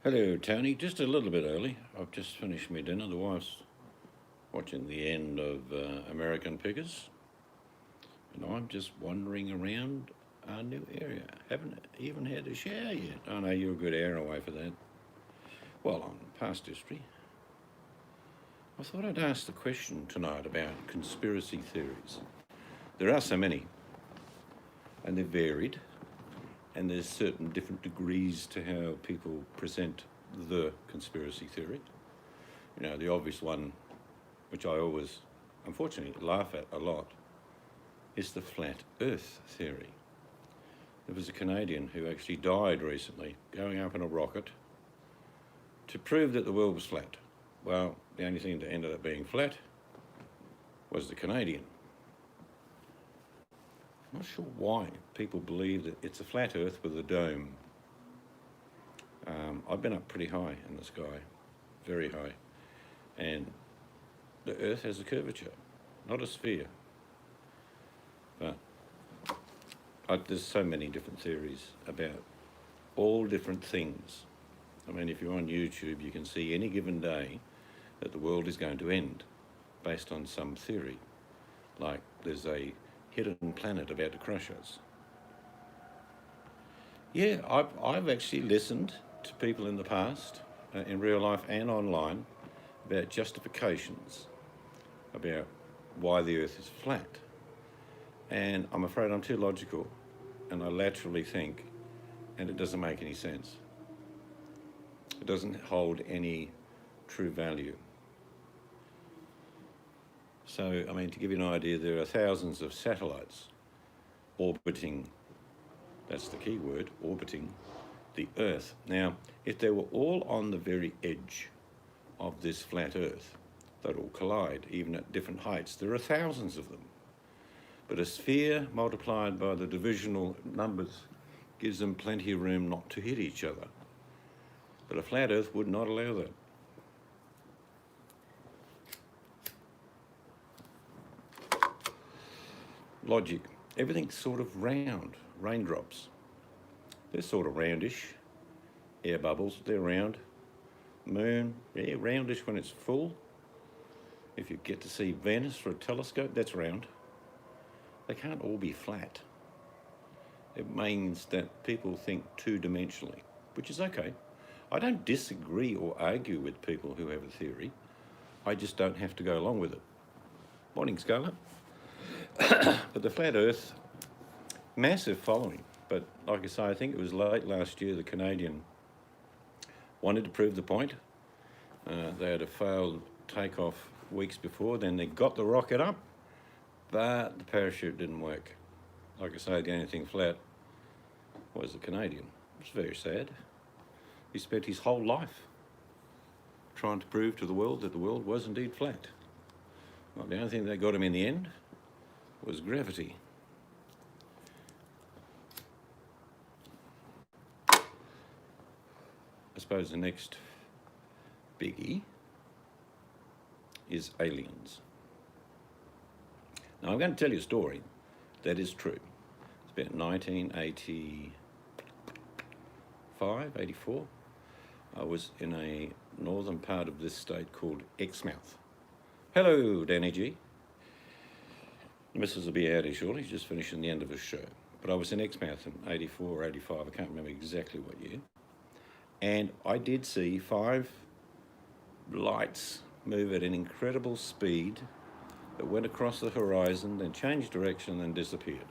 Hello, Tony. Just a little bit early. I've just finished my dinner. The wife's watching the end of American Pickers, and I'm just wandering around our new area. Haven't even had a shower yet. I know you're a good hour away for that. Well, on past history, I thought I'd ask the question tonight about conspiracy theories. There are so many, and they're varied, and there's certain different degrees to how people present the conspiracy theory. You know, the obvious one, which I always, unfortunately, laugh at a lot, is the flat earth theory. There was a Canadian who actually died recently going up in a rocket to prove that the world was flat. Well, the only thing that ended up being flat was the Canadian. I'm not sure why people believe that it's a flat earth with a dome. I've been up pretty high in the sky, very high, and the earth has a curvature, not a sphere. But there's so many different theories about all different things. I mean, if you're on YouTube, you can see any given day that the world is going to end based on some theory. Like there's a hidden planet about to crush us. Yeah, I've actually listened to people in the past, in real life and online, about justifications about why the earth is flat. And I'm afraid I'm too logical, and I laterally think, and it doesn't make any sense. It doesn't hold any true value. So, I mean, to give you an idea, there are thousands of satellites orbiting, that's the key word, orbiting the Earth. Now, if they were all on the very edge of this flat Earth, they'd all collide, even at different heights. There are thousands of them. But a sphere multiplied by the divisional numbers gives them plenty of room not to hit each other. But a flat Earth would not allow that. Logic. Everything's sort of round. Raindrops. They're sort of roundish. Air bubbles, they're round. Moon, yeah, roundish when it's full. If you get to see Venus through a telescope, that's round. They can't all be flat. It means that people think two-dimensionally, which is okay. I don't disagree or argue with people who have a theory. I just don't have to go along with it. Morning, Scarlett. But the flat Earth, massive following. But like I say, I think it was late last year the Canadian wanted to prove the point. They had a failed takeoff weeks before, then they got the rocket up, but the parachute didn't work. Like I say, the only thing flat was the Canadian. It was very sad. He spent his whole life trying to prove to the world that the world was indeed flat. Well, the only thing that got him in the end was gravity. I suppose the next biggie is aliens. Now, I'm going to tell you a story that is true. It's about 1985, 84. I was in a northern part of this state called Exmouth. Hello, Danny G. The missus will be out here shortly, just finishing the end of a show. But I was in Exmouth in 84 or 85, I can't remember exactly what year. And I did see 5 lights move at an incredible speed that went across the horizon, then changed direction, then disappeared.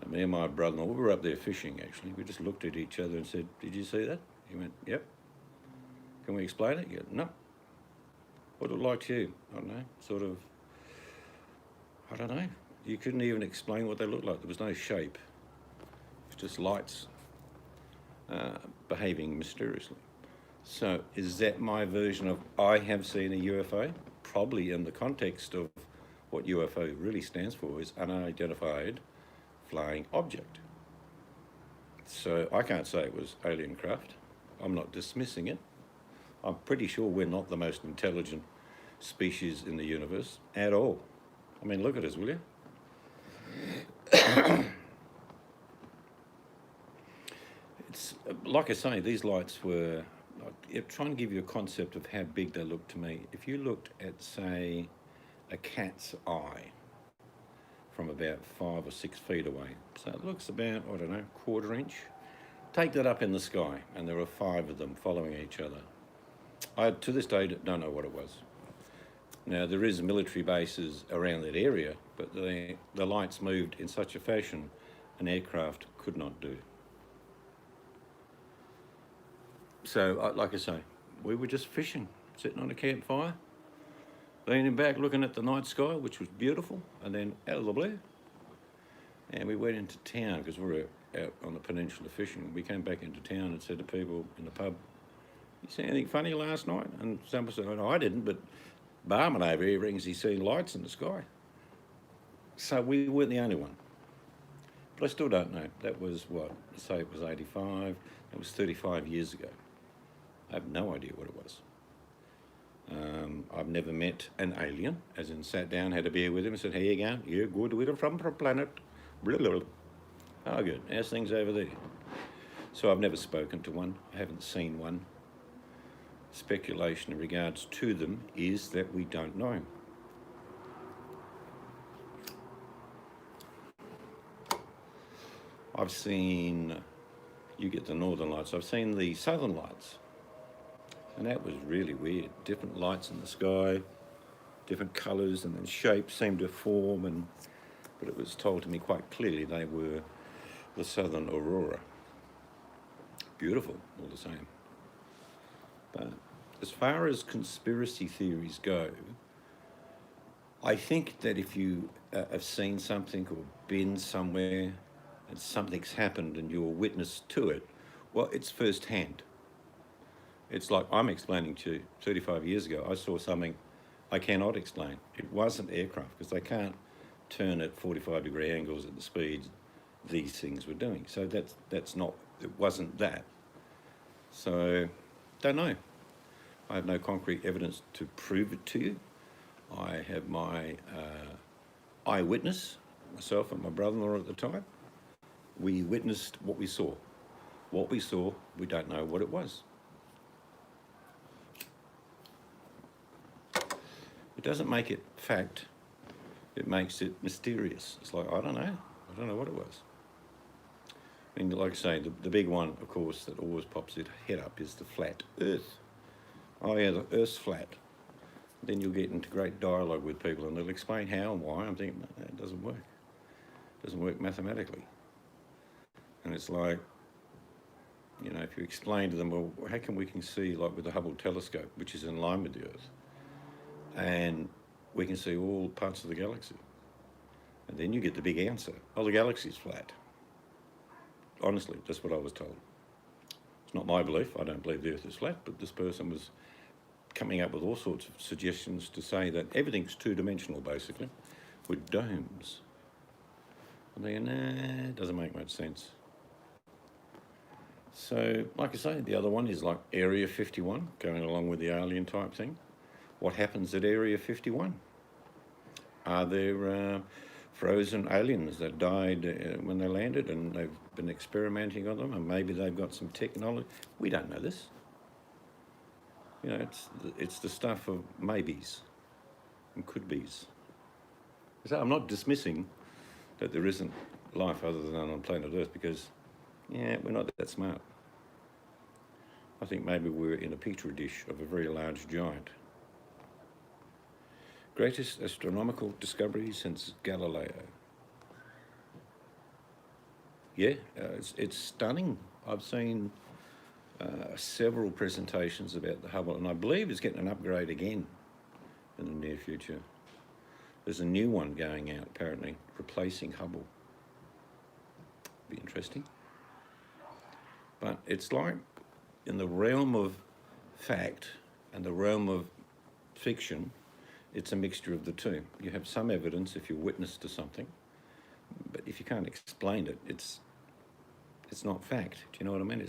And me and my brother-in-law, we were up there fishing actually, we just looked at each other and said, "Did you see that?" He went, "Yep." "Can we explain it?" He went, "No." "What would it like to you?" "I don't know, sort of, I don't know." You couldn't even explain what they looked like. There was no shape. It was just lights behaving mysteriously. So is that my version of I have seen a UFO? Probably in the context of what UFO really stands for is unidentified flying object. So I can't say it was alien craft. I'm not dismissing it. I'm pretty sure we're not the most intelligent species in the universe at all. I mean, look at us, will you? It's like I say, these lights were trying to give you a concept of how big they look to me. If you looked at, say, a cat's eye from about 5 or 6 feet away, so it looks about, I don't know, quarter inch. Take that up in the sky, and there are 5 of them following each other. I, to this day, don't know what it was. Now, there is military bases around that area, but the lights moved in such a fashion an aircraft could not do. So, like I say, we were just fishing, sitting on a campfire, leaning back, looking at the night sky, which was beautiful, and then out of the blue, and we went into town because we were out on the peninsula fishing. We came back into town and said to people in the pub, "You see anything funny last night?" And someone said, "Oh, no, I didn't, but Barman over here reckons he's seen lights in the sky." So we weren't the only one. But I still don't know. That was what? Say it was 85. That was 35 years ago. I have no idea what it was. I've never met an alien, as in sat down, had a beer with him and said, "How you going? You're good, we're from a planet." Blah, blah, blah. Oh, good. How's things over there? So I've never spoken to one. I haven't seen one. Speculation in regards to them is that we don't know. I've seen, you get the northern lights, I've seen the southern lights, and that was really weird. Different lights in the sky, different colours, and then shapes seemed to form, but it was told to me quite clearly they were the southern aurora. Beautiful, all the same. But as far as conspiracy theories go, I think that if you have seen something or been somewhere and something's happened and you're a witness to it, well, it's first-hand. It's like I'm explaining to you, 35 years ago, I saw something I cannot explain. It wasn't aircraft, because they can't turn at 45-degree angles at the speeds these things were doing. So that's not, it wasn't that. So, don't know. I have no concrete evidence to prove it to you. I have my eyewitness, myself and my brother-in-law at the time. We witnessed what we saw. What we saw, we don't know what it was. It doesn't make it fact, it makes it mysterious. It's like, I don't know what it was. I mean, like I say, the big one, of course, that always pops its head up is the flat Earth. Oh yeah, the Earth's flat. Then you'll get into great dialogue with people and they'll explain how and why. I'm thinking, no, it doesn't work. It doesn't work mathematically. And it's like, you know, if you explain to them, well, how can we see, like with the Hubble telescope, which is in line with the Earth, and we can see all parts of the galaxy. And then you get the big answer. Oh, the galaxy's flat. Honestly, that's what I was told. It's not my belief. I don't believe the Earth is flat, but this person was coming up with all sorts of suggestions to say that everything's two-dimensional, basically, with domes. And they go, nah, it doesn't make much sense. So, like I say, the other one is like Area 51, going along with the alien type thing. What happens at Area 51? Are there frozen aliens that died when they landed and they've been experimenting on them, and maybe they've got some technology? We don't know this. You know, it's the stuff of maybes and could-bes. So I'm not dismissing that there isn't life other than on planet Earth, because, yeah, we're not that smart. I think maybe we're in a petri dish of a very large giant. Greatest astronomical discovery since Galileo. Yeah, it's stunning. I've seen several presentations about the Hubble, and I believe it's getting an upgrade again in the near future. There's a new one going out, apparently, replacing Hubble. Be interesting. But it's like, in the realm of fact and the realm of fiction, it's a mixture of the two. You have some evidence if you're witness to something, but if you can't explain it, it's not fact. Do you know what I mean?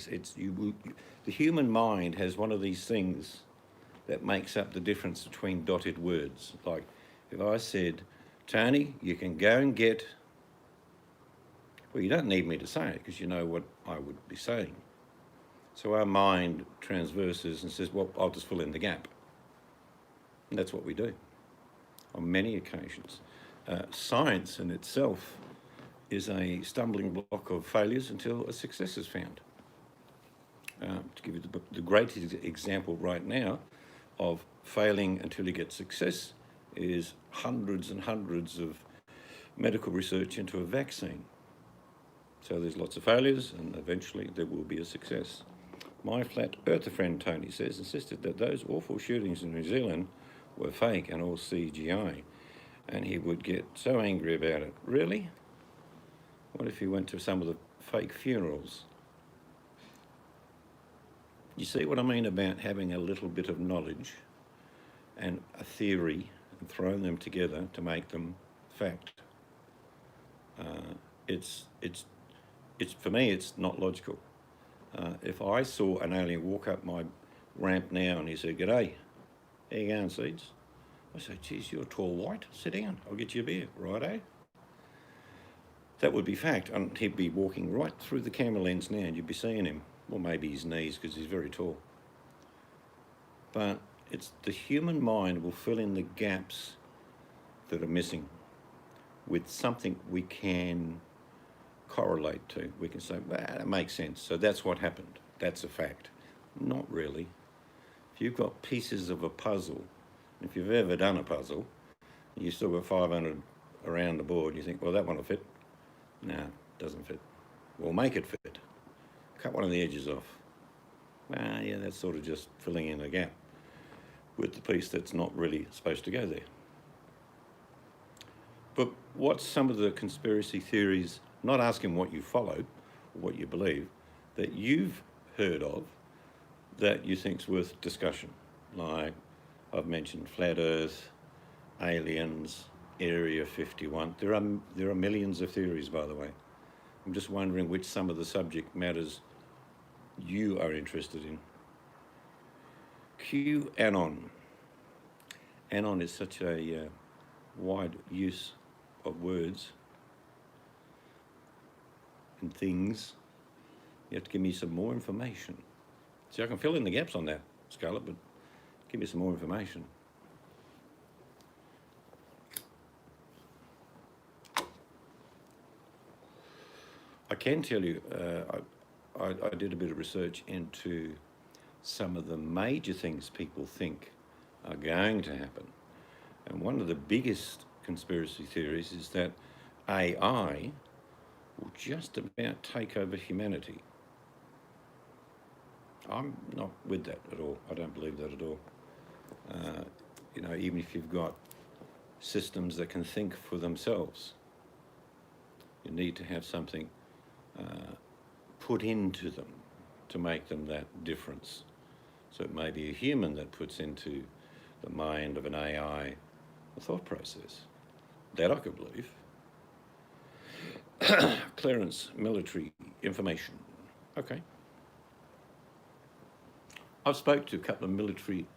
The human mind has one of these things that makes up the difference between dotted words. Like if I said, "Tony, you can go and get," well, you don't need me to say it because you know what I would be saying. So our mind transverses and says, well, I'll just fill in the gap. And that's what we do on many occasions. Science in itself is a stumbling block of failures until a success is found. To give you the greatest example right now of failing until you get success is hundreds and hundreds of medical research into a vaccine. So there's lots of failures and eventually there will be a success. My flat earther friend Tony says, insisted that those awful shootings in New Zealand were fake and all CGI, and he would get so angry about it. Really? What if he went to some of the fake funerals? You see what I mean about having a little bit of knowledge and a theory and throwing them together to make them fact? It's for me, it's not logical. If I saw an alien walk up my ramp now and he said, "G'day, how you going, Seeds?" I say, "Geez, you're tall white. Sit down. I'll get you a beer." Righto. That would be fact. And he'd be walking right through the camera lens now and you'd be seeing him. Well, maybe his knees because he's very tall. But it's the human mind will fill in the gaps that are missing with something we can correlate to. We can say, well, that makes sense. So that's what happened. That's a fact. Not really. If you've got pieces of a puzzle, if you've ever done a puzzle, you've still got 500 around the board, you think, well, that one will fit. No, doesn't fit. Well, make it fit. Cut one of the edges off. Well, yeah, that's sort of just filling in a gap with the piece that's not really supposed to go there. But what's some of the conspiracy theories, not asking what you follow or what you believe, that you've heard of that you think's worth discussion? Like I've mentioned flat Earth, aliens, Area 51. There are millions of theories, by the way. I'm just wondering which some of the subject matters you are interested in. QAnon. Anon is such a wide use of words and things. You have to give me some more information. See, I can fill in the gaps on that, Scarlett, but give me some more information. I can tell you, I did a bit of research into some of the major things people think are going to happen. And one of the biggest conspiracy theories is that AI will just about take over humanity. I'm not with that at all. I don't believe that at all. Even if you've got systems that can think for themselves, you need to have something put into them to make them that difference. So it may be a human that puts into the mind of an AI the thought process. That I could believe. Clearance, military information. Okay. I've spoke to a couple of military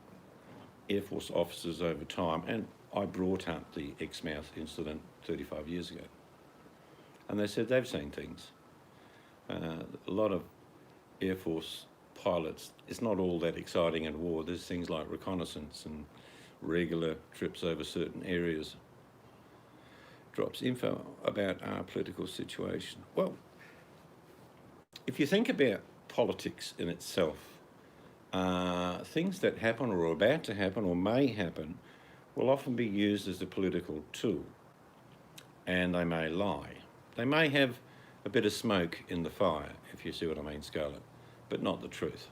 Air Force officers over time, and I brought up the Exmouth incident 35 years ago. And they said they've seen things. A lot of Air Force pilots, it's not all that exciting in war. There's things like reconnaissance and regular trips over certain areas. Drops info about our political situation. Well, if you think about politics in itself, things that happen or are about to happen or may happen will often be used as a political tool, and they may lie. They may have a bit of smoke in the fire, if you see what I mean, Scarlett, but not the truth.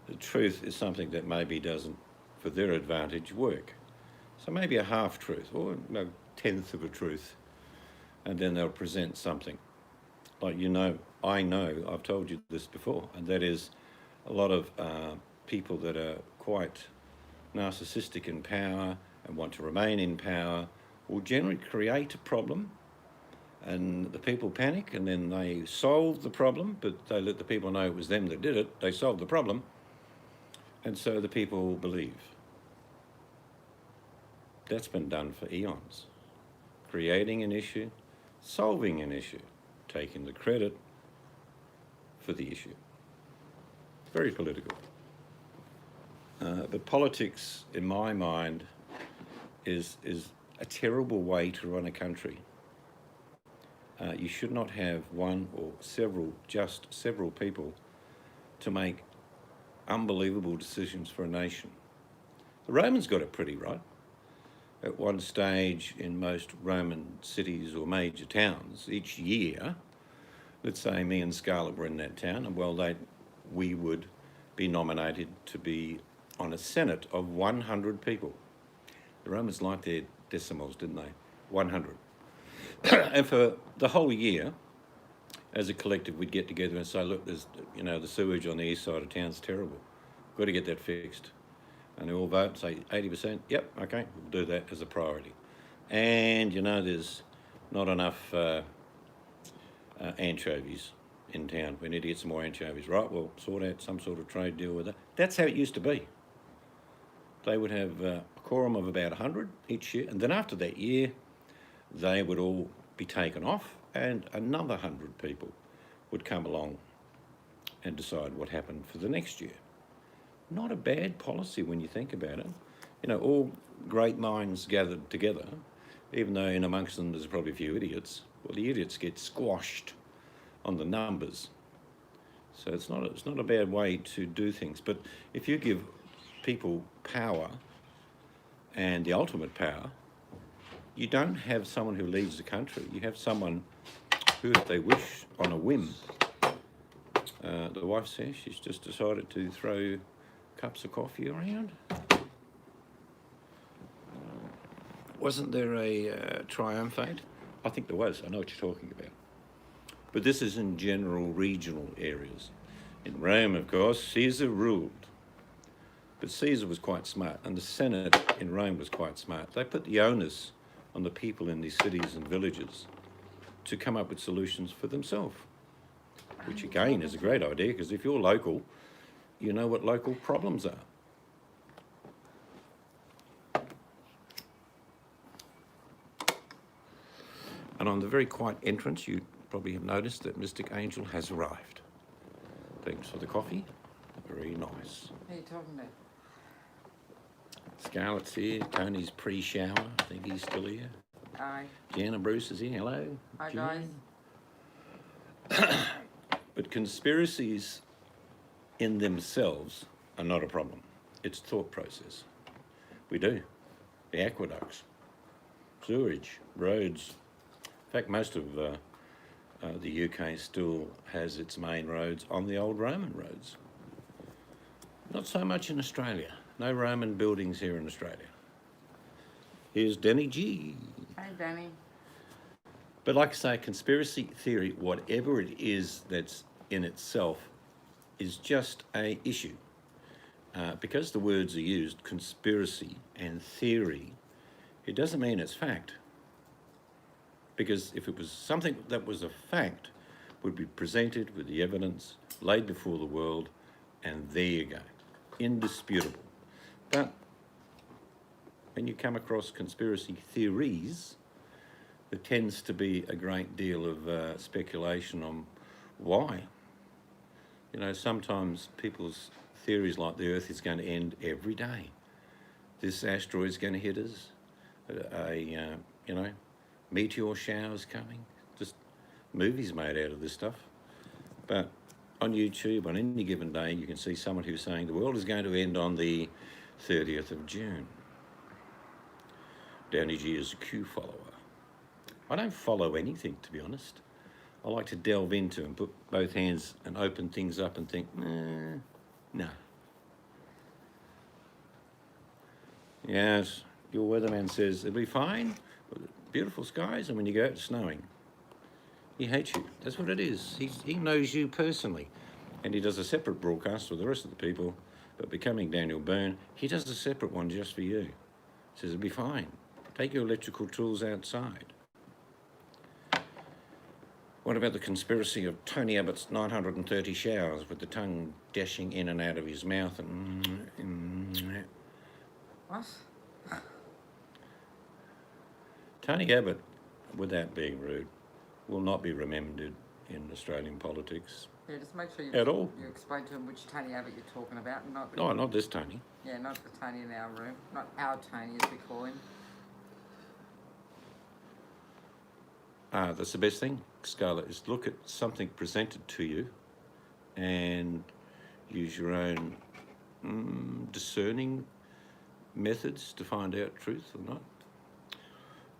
The truth is something that maybe doesn't, for their advantage, work. So maybe a half-truth or a tenth of a truth, and then they'll present something. Like, I know, I've told you this before, and that is a lot of people that are quite narcissistic in power and want to remain in power will generally create a problem, and the people panic, and then they solve the problem, but they let the people know it was them that did it. They solved the problem, and so the people believe. That's been done for eons. Creating an issue, solving an issue, taking the credit for the issue. very political. But politics, in my mind, is a terrible way to run a country. You should not have one or just several people to make unbelievable decisions for a nation. The Romans got it pretty right. At one stage in most Roman cities or major towns, each year, let's say me and Scarlett were in that town, and we would be nominated to be on a Senate of 100 people. The Romans liked their decimals, didn't they? 100. And for the whole year, as a collective, we'd get together and say, look, there's, the sewage on the east side of town's terrible. We've got to get that fixed. And they all vote, say 80%, yep, okay, we'll do that as a priority. And, there's not enough anchovies in town. We need to get some more anchovies. Right, we'll sort out some sort of trade deal with that. That's how it used to be. They would have a quorum of about 100 each year, and then after that year, they would all be taken off, and another 100 people would come along and decide what happened for the next year. Not a bad policy when you think about it. All great minds gathered together, even though in amongst them there's probably a few idiots. Well, the idiots get squashed on the numbers. So it's not a bad way to do things. But if you give people power and the ultimate power, you don't have someone who leads the country. You have someone who, if they wish, on a whim. The wife says she's just decided to throw cups of coffee around. Wasn't there a triumphate? I think there was. I know what you're talking about. But this is in general regional areas. In Rome, of course, Caesar ruled. But Caesar was quite smart, and the Senate in Rome was quite smart. They put the onus on the people in these cities and villages to come up with solutions for themselves, which again is a great idea, because if you're local, you know what local problems are. And on the very quiet entrance, you probably have noticed that Mystic Angel has arrived. Thanks for the coffee. Very nice. Who are you talking about? Scarlett's here. Tony's pre-shower. I think he's still here. Aye. Jan and Bruce is here. Hello. Hi, Jan. guys. But conspiracies in themselves are not a problem. It's thought process. We do. The aqueducts, sewage, roads. In fact, most of the UK still has its main roads on the old Roman roads. Not so much in Australia. No Roman buildings here in Australia. Here's Danny G. Hi, Danny. But like I say, conspiracy theory, whatever it is that's in itself, is just a issue. Because the words are used, conspiracy and theory, it doesn't mean it's fact. Because if it was something that was a fact, would be presented with the evidence, laid before the world, and there you go. Indisputable. But when you come across conspiracy theories, there tends to be a great deal of speculation on why. Sometimes people's theories like the Earth is going to end every day. This asteroid's going to hit us. Meteor showers coming. Just movies made out of this stuff. But on YouTube, on any given day, you can see someone who's saying the world is going to end on the 30th of June. Danny G is a Q follower. I don't follow anything, to be honest. I like to delve into and put both hands and open things up and think, no. Yes, your weatherman says it'll be fine. Beautiful skies, and when you go out, it's snowing. He hates you. That's what it is. He knows you personally. And he does a separate broadcast for the rest of the people, but becoming Daniel Byrne, he does a separate one just for you. He says it'll be fine. Take your electrical tools outside. What about the conspiracy of Tony Abbott's 930 showers with the tongue dashing in and out of his mouth and... What? Tony Abbott, without being rude, will not be remembered in Australian politics. Yeah, just make sure At all. you explain to him which Tony Abbott you're talking about, and not No, not this Tony. yeah, not the Tony in our room, not our Tony as we call him. That's the best thing, Scarlett, is look at something presented to you and use your own discerning methods to find out truth or not.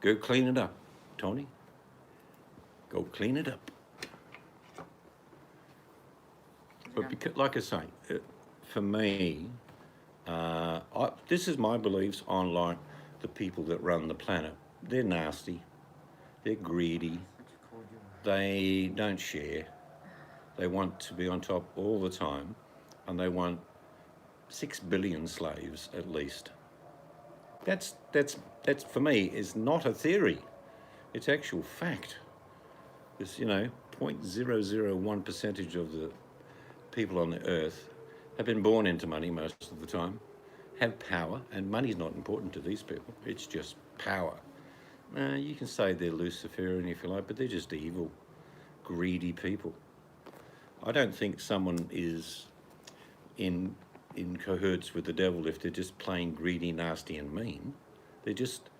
Go clean it up, Tony. Go clean it up. But because, like I say, for me, this is my beliefs on like the people that run the planet. They're nasty. They're greedy. They don't share. They want to be on top all the time, and they want 6 billion slaves at least. That's for me is not a theory. It's actual fact. It's 0.001% of the people on the earth have been born into money most of the time, have power, and money's not important to these people. It's just power. You can say they're Luciferian if you like, but they're just evil, greedy people. I don't think someone is in cahoots with the devil if they're just plain greedy, nasty and mean. They're just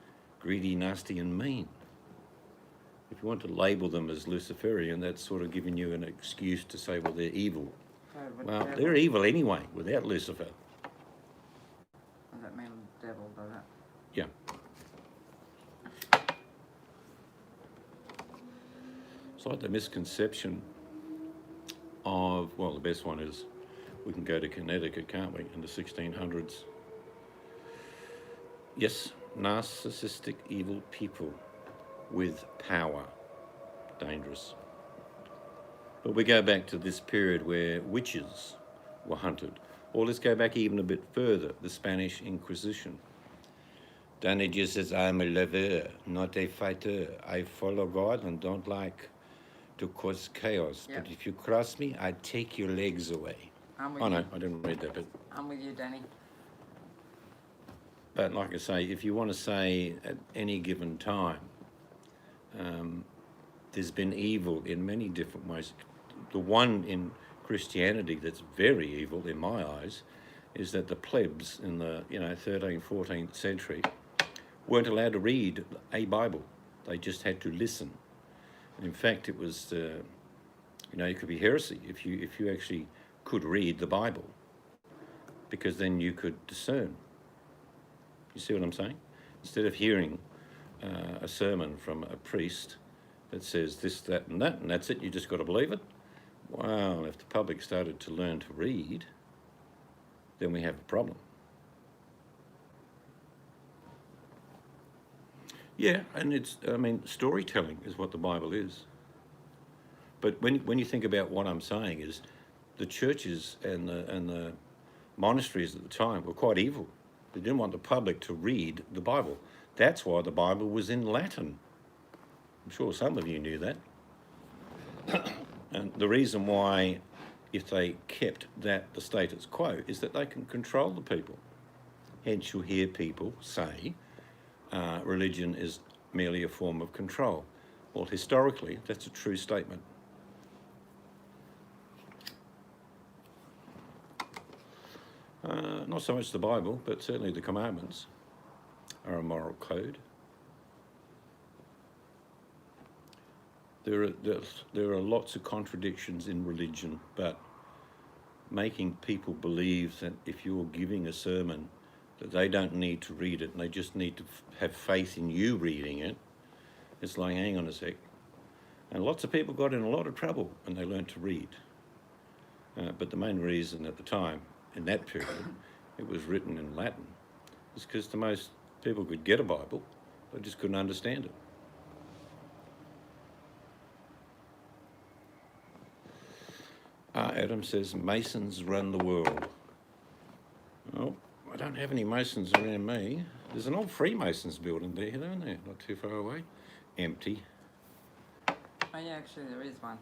greedy, nasty and mean. If you want to label them as Luciferian, that's sort of giving you an excuse to say, well, they're evil. Well, they're evil anyway, without Lucifer. Does that mean devil, does it? Yeah. It's like the misconception of, well, the best one is we can go to Connecticut, can't we, in the 1600s. Yes, narcissistic, evil people with power. Dangerous. But we go back to this period where witches were hunted. Or let's go back even a bit further, the Spanish Inquisition. Danny just says, I'm a lover, not a fighter. I follow God and don't like to cause chaos. Yep. But if you cross me, I take your legs away. I'm with Oh you. no, I didn't read that bit. I'm with you, Danny. But like I say, if you want to say at any given time, there's been evil in many different ways. The one in Christianity that's very evil in my eyes is that the plebs in the 13th, 14th century weren't allowed to read a Bible. They just had to listen. And in fact, it was, it could be heresy if you actually could read the Bible, because then you could discern. You see what I'm saying? Instead of hearing a sermon from a priest that says this, that, and that's it, you just got to believe it. Well, if the public started to learn to read, then we have a problem. Yeah, and storytelling is what the Bible is. But when you think about what I'm saying is, the churches and the monasteries at the time were quite evil. They didn't want the public to read the Bible. That's why the Bible was in Latin. I'm sure some of you knew that. And the reason why, if they kept that the status quo, is that they can control the people. Hence you'll hear people say religion is merely a form of control. Well, historically, that's a true statement. Not so much the Bible, but certainly the commandments are a moral code. There are lots of contradictions in religion, but making people believe that if you're giving a sermon that they don't need to read it and they just need to have faith in you reading it, it's like, hang on a sec. And lots of people got in a lot of trouble when they learned to read. But the main reason at the time, in that period, it was written in Latin, is because the most people could get a Bible, they just couldn't understand it. Adam says, Masons run the world. Oh, I don't have any Masons around me. There's an old Freemasons building there, isn't there? Not too far away. Empty. Oh yeah, actually there is one.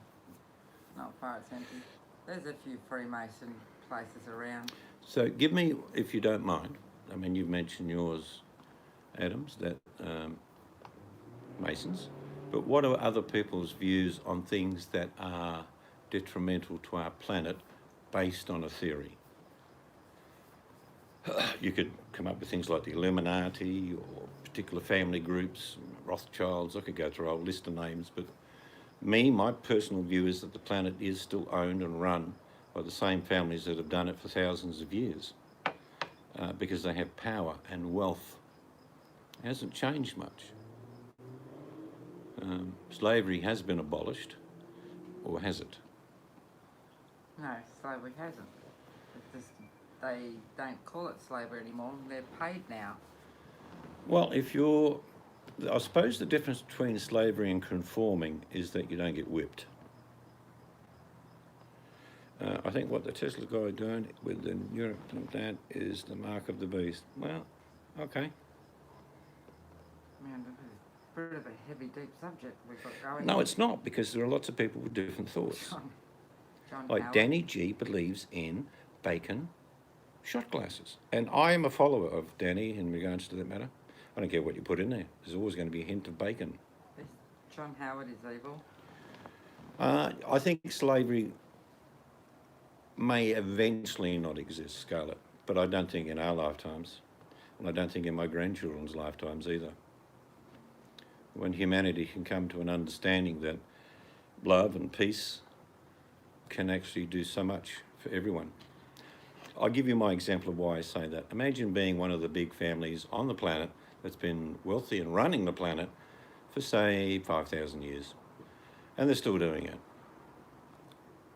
Not far, it's empty. There's a few Freemason places around. So give me, if you don't mind, you've mentioned yours, Adams, that Masons, but what are other people's views on things that are detrimental to our planet based on a theory. You could come up with things like the Illuminati or particular family groups, Rothschilds. I could go through a whole list of names, but my personal view is that the planet is still owned and run by the same families that have done it for thousands of years, because they have power and wealth. It hasn't changed much. Slavery has been abolished, or has it? No, slavery hasn't. It's just they don't call it slavery anymore. They're paid now. Well, I suppose the difference between slavery and conforming is that you don't get whipped. I think what the Tesla guy doing with the that is the mark of the beast. Well, okay. Man, this is a bit of a heavy, deep subject we've got going. No, it's not, because there are lots of people with different thoughts. John Like Howard. Danny G believes in bacon shot glasses. And I am a follower of Danny in regards to that matter. I don't care what you put in there. There's always going to be a hint of bacon. This John Howard is evil. I think slavery may eventually not exist, Scarlett, but I don't think in our lifetimes, and I don't think in my grandchildren's lifetimes either. When humanity can come to an understanding that love and peace can actually do so much for everyone. I'll give you my example of why I say that. Imagine being one of the big families on the planet that's been wealthy and running the planet for, say, 5,000 years, and they're still doing it.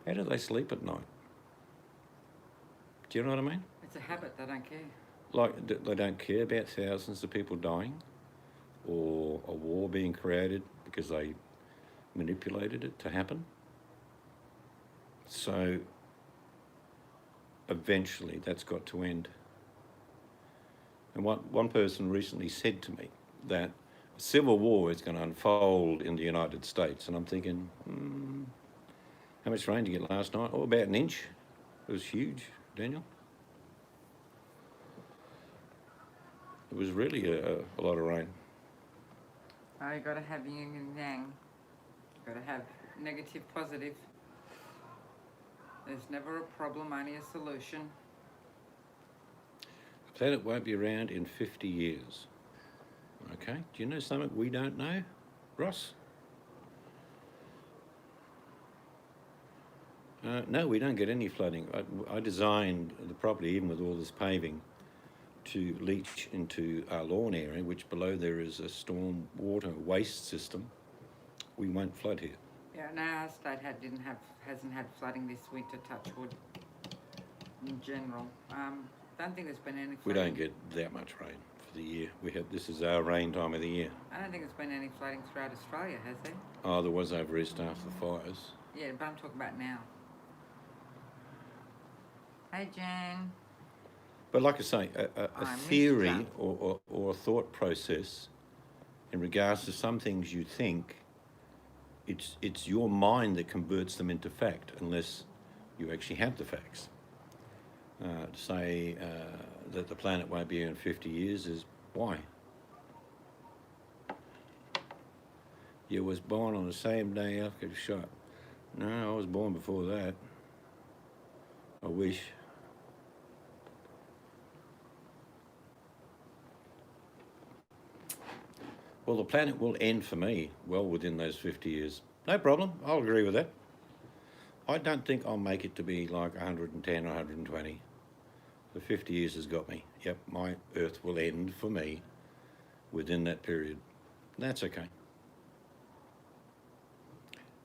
How do they sleep at night? Do you know what I mean? It's a habit. They don't care. Like, they don't care about thousands of people dying or a war being created because they manipulated it to happen. So eventually that's got to end. And one person recently said to me that a civil war is going to unfold in the United States. And I'm thinking, how much rain did you get last night? Oh, about an inch. It was huge, Daniel. It was really a lot of rain. Oh, you got to have yin and yang. Got to have negative, positive. There's never a problem, only a solution. The planet won't be around in 50 years. Okay, do you know something we don't know, Ross? No, we don't get any flooding. I designed the property, even with all this paving, to leach into our lawn area, which below there is a storm water waste system. We won't flood here. Yeah, no, our state hasn't had flooding this winter, touch wood, in general. Don't think there's been any flooding. We don't get that much rain for the year. This is our rain time of the year. I don't think there's been any flooding throughout Australia, has there? Oh, there was over East after the fires. Yeah, but I'm talking about now. Hey, Jan. But like I say, a I missed theory that. or a thought process in regards to some things you think, it's your mind that converts them into fact, unless you actually have the facts. To say that the planet won't be here in 50 years is why? You was born on the same day after the shot. No, I was born before that. I wish. Well, the planet will end for me well within those 50 years. No problem, I'll agree with that. I don't think I'll make it to be like 110 or 120. The 50 years has got me. Yep, my Earth will end for me within that period. That's okay.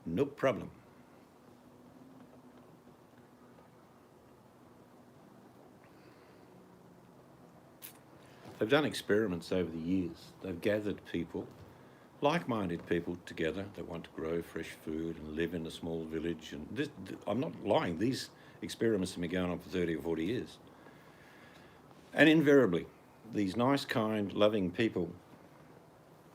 No problem. They've done experiments over the years. They've gathered people, like-minded people together that want to grow fresh food and live in a small village. And I'm not lying, these experiments have been going on for 30 or 40 years. And invariably, these nice, kind, loving people,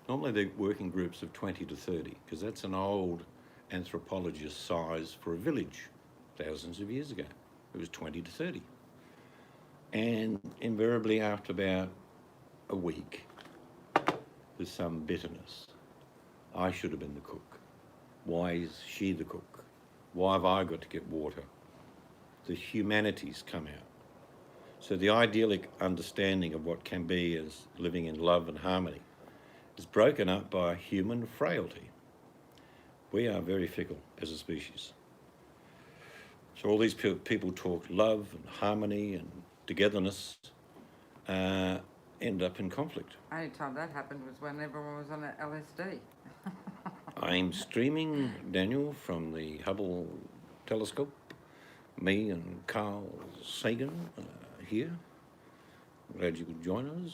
normally they're working groups of 20 to 30, because that's an old anthropologist size for a village thousands of years ago. It was 20 to 30. And invariably after about a week, there's some bitterness. I should have been the cook. Why is she the cook? Why have I got to get water? The humanities come out. So the idyllic understanding of what can be as living in love and harmony is broken up by human frailty. We are very fickle as a species. So all these people talk love and harmony and togetherness, end up in conflict. Only time that happened was when everyone was on a LSD. I'm streaming, Daniel, from the Hubble telescope. Me and Carl Sagan here. Glad you could join us.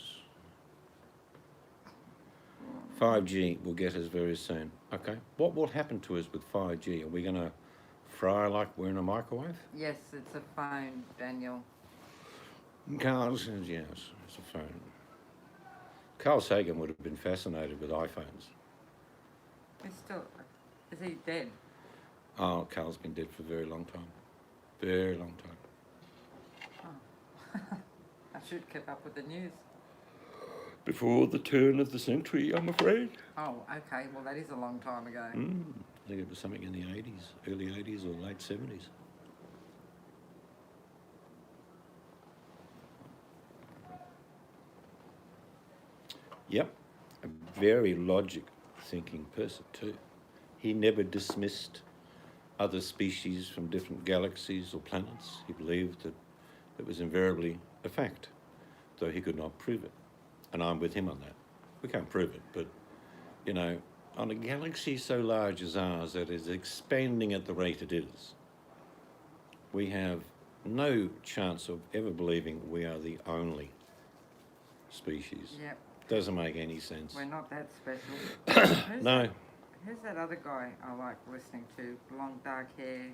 5G will get us very soon. Okay. What will happen to us with 5G? Are we going to fry like we're in a microwave? Yes, it's a phone, Daniel. Carl says yes, it's a phone. Carl Sagan would have been fascinated with iPhones. He's still... Is he dead? Oh, Carl's been dead for a very long time. Very long time. I should keep up with the news. Before the turn of the century, I'm afraid. Oh, okay. Well, that is a long time ago. I think it was something in the 80s, early 80s or late 70s. Yep, a very logic-thinking person too. He never dismissed other species from different galaxies or planets. He believed that it was invariably a fact, though he could not prove it. And I'm with him on that. We can't prove it, but, you know, on a galaxy so large as ours that is expanding at the rate it is, we have no chance of ever believing we are the only species. Yep. Doesn't make any sense. We're not that special. No. Who's that other guy I like listening to? Long dark hair.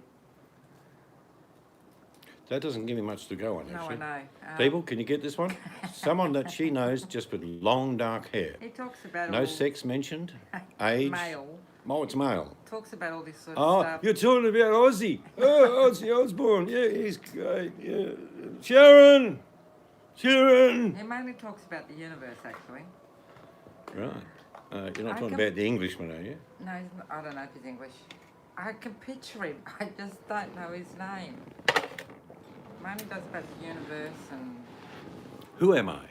That doesn't give me much to go on, No, actually. I know. People, can you get this one? Someone that she knows just with long dark hair. He talks about No all... sex mentioned. Age. Male. Oh, it's male. Talks about all this sort of Oh, stuff. you're talking about Ozzy. Oh, Ozzy Osbourne. Yeah, he's great. Yeah. Sharon! Sharon! He mainly talks about the universe, actually. Right. You're not I talking can- about the Englishman, are you? No, he's not, I don't know if he's English. I can picture him. I just don't know his name. Mainly does about the universe and... Who am I?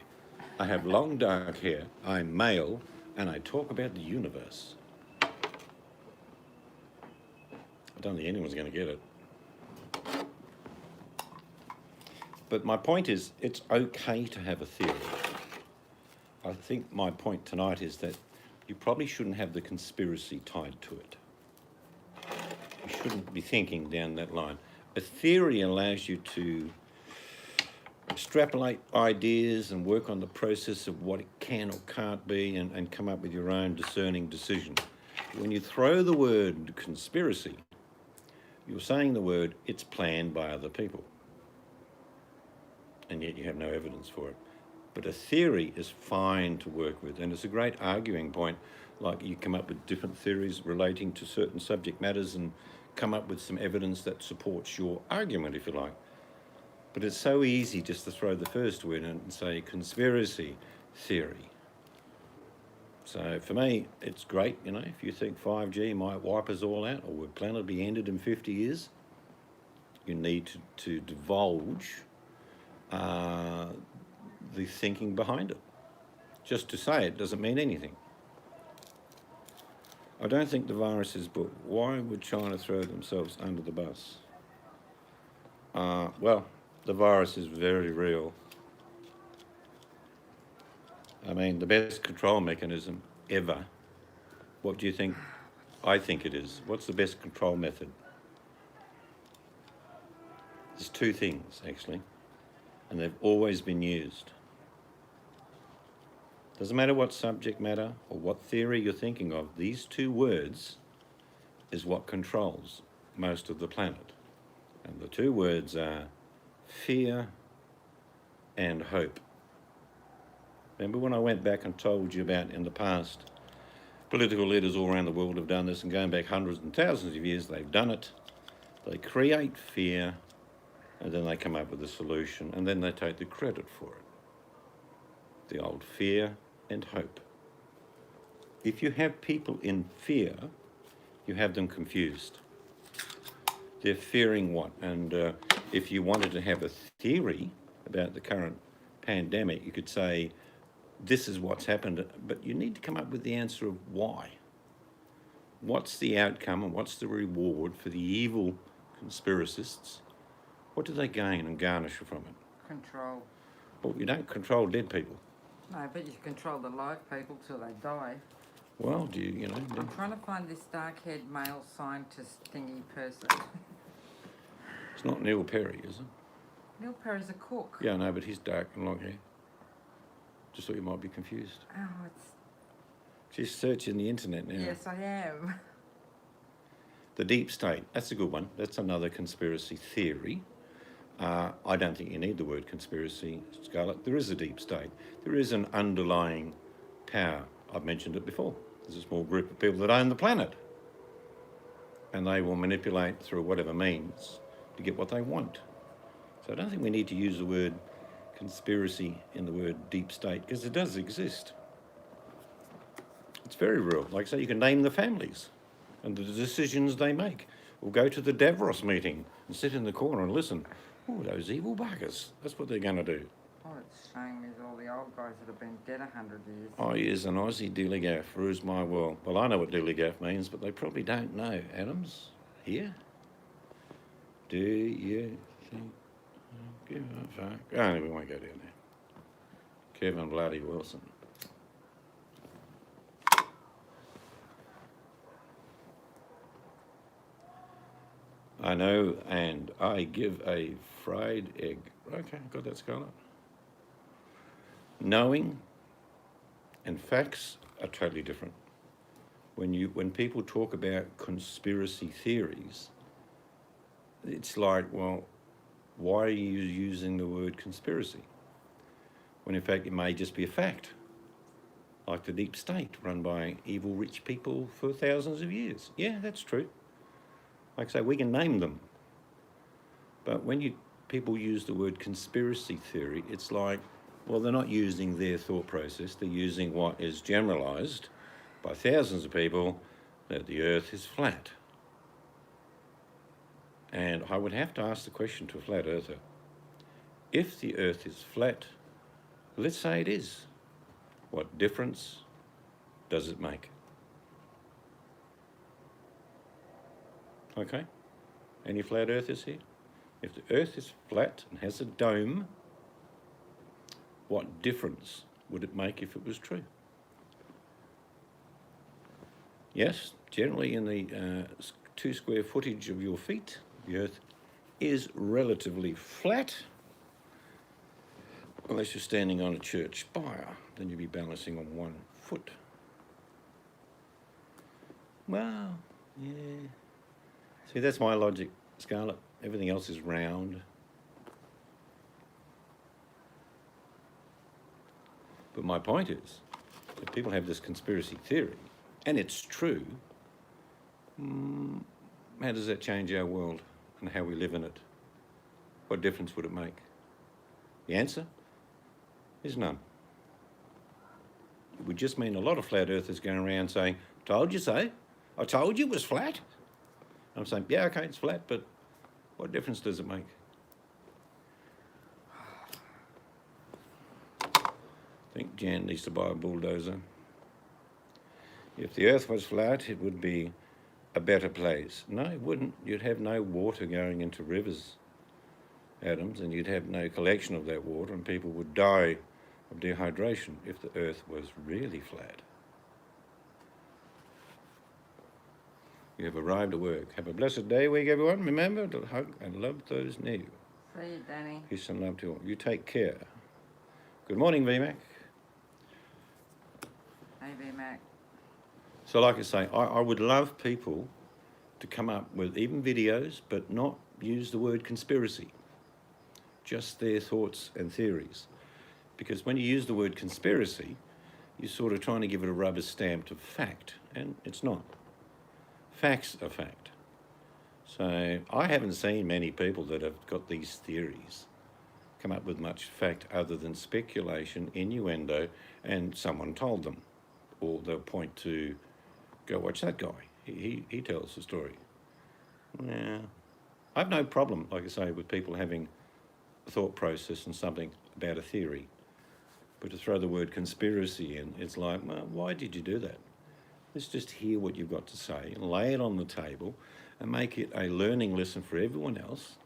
I have long dark hair, I'm male, and I talk about the universe. I don't think anyone's going to get it. But my point is, it's okay to have a theory. I think my point tonight is that you probably shouldn't have the conspiracy tied to it. You shouldn't be thinking down that line. A theory allows you to extrapolate ideas and work on the process of what it can or can't be and come up with your own discerning decision. When you throw the word conspiracy, you're saying the word, it's planned by other people. And yet you have no evidence for it. But a theory is fine to work with, and it's a great arguing point. Like you come up with different theories relating to certain subject matters and come up with some evidence that supports your argument, if you like. But it's so easy just to throw the first word in and say conspiracy theory. So for me, it's great, you know, if you think 5G might wipe us all out or the planet will be ended in 50 years, you need to divulge the thinking behind it. Just to say it doesn't mean anything. I don't think the virus is booked. Why would China throw themselves under the bus? Well, the virus is very real. I mean, the best control mechanism ever. What do you think? I think it is. What's the best control method? There's two things, actually, and they've always been used. Doesn't matter what subject matter or what theory you're thinking of, these two words is what controls most of the planet. And the two words are fear and hope. Remember when I went back and told you about in the past, political leaders all around the world have done this, and going back hundreds and thousands of years, they've done it. They create fear, and then they come up with a solution, and then they take the credit for it. The old fear and hope. If you have people in fear, you have them confused. They're fearing what? And if you wanted to have a theory about the current pandemic, you could say, this is what's happened, but you need to come up with the answer of why. What's the outcome and what's the reward for the evil conspiracists? What do they gain and garnish from it? Control. Well, you don't control dead people. No, but you control the live people till they die. Well, do you know? I'm trying to find this dark-haired male scientist thingy person. It's not Neil Perry, is it? Neil Perry's a cook. Yeah, no, but he's dark and long hair. Just thought you might be confused. Oh, it's... She's searching the internet now. Yes, I am. The deep state, that's a good one. That's another conspiracy theory. I don't think you need the word conspiracy, Scarlett. There is a deep state. There is an underlying power. I've mentioned it before. There's a small group of people that own the planet. And they will manipulate through whatever means to get what they want. So I don't think we need to use the word conspiracy in the word deep state, because it does exist. It's very real. Like I say, you can name the families and the decisions they make. Or go to the Davros meeting and sit in the corner and listen. Oh, those evil buggers. That's what they're going to do. Oh, it's shame is all the old guys that have been dead 100 years. Oh, yes, an Aussie dillygaff rules my world. Well, I know what dillygaff means, but they probably don't know. Adams, here? Do you think... Give a fuck. Oh, we won't go down there. Kevin Bloody Wilson. I know, and I give a fried egg. Okay, got that, Scarlett. Knowing and facts are totally different. When people talk about conspiracy theories, it's like, well, why are you using the word conspiracy? When in fact it may just be a fact, like the deep state run by evil rich people for thousands of years. Yeah, that's true. Like I say, we can name them. But when people use the word conspiracy theory, it's like, well, they're not using their thought process. They're using what is generalized by thousands of people, that the earth is flat. And I would have to ask the question to a flat earther. If the earth is flat, let's say it is, what difference does it make? Okay? Any flat earthers here? If the earth is flat and has a dome, what difference would it make if it was true? Yes, generally in the 2 square footage of your feet, the earth is relatively flat, unless you're standing on a church spire, then you'd be balancing on 1 foot. Well, yeah. See, that's my logic, Scarlett. Everything else is round. But my point is, if people have this conspiracy theory, and it's true, how does that change our world and how we live in it? What difference would it make? The answer is none. It would just mean a lot of flat earthers going around saying, told you so, I told you it was flat. I'm saying, yeah, okay, it's flat, but what difference does it make? I think Jan needs to buy a bulldozer. If the earth was flat, it would be a better place. No, it wouldn't. You'd have no water going into rivers, Adams, and you'd have no collection of that water, and people would die of dehydration if the earth was really flat. You have arrived at work. Have a blessed day week, everyone. Remember to hug and love those near you. See you, Danny. Peace and love to all. You take care. Good morning, VMAC. Hey, V-Mac. So like I say, I would love people to come up with even videos, but not use the word conspiracy. Just their thoughts and theories. Because when you use the word conspiracy, you're sort of trying to give it a rubber stamp of fact, and it's not. Facts are fact. So I haven't seen many people that have got these theories come up with much fact other than speculation, innuendo, and someone told them. Or they'll point to, go watch that guy. He tells the story. Yeah, I have no problem, like I say, with people having a thought process and something about a theory. But to throw the word conspiracy in, it's like, well, why did you do that? Let's just hear what you've got to say and lay it on the table and make it a learning lesson for everyone else.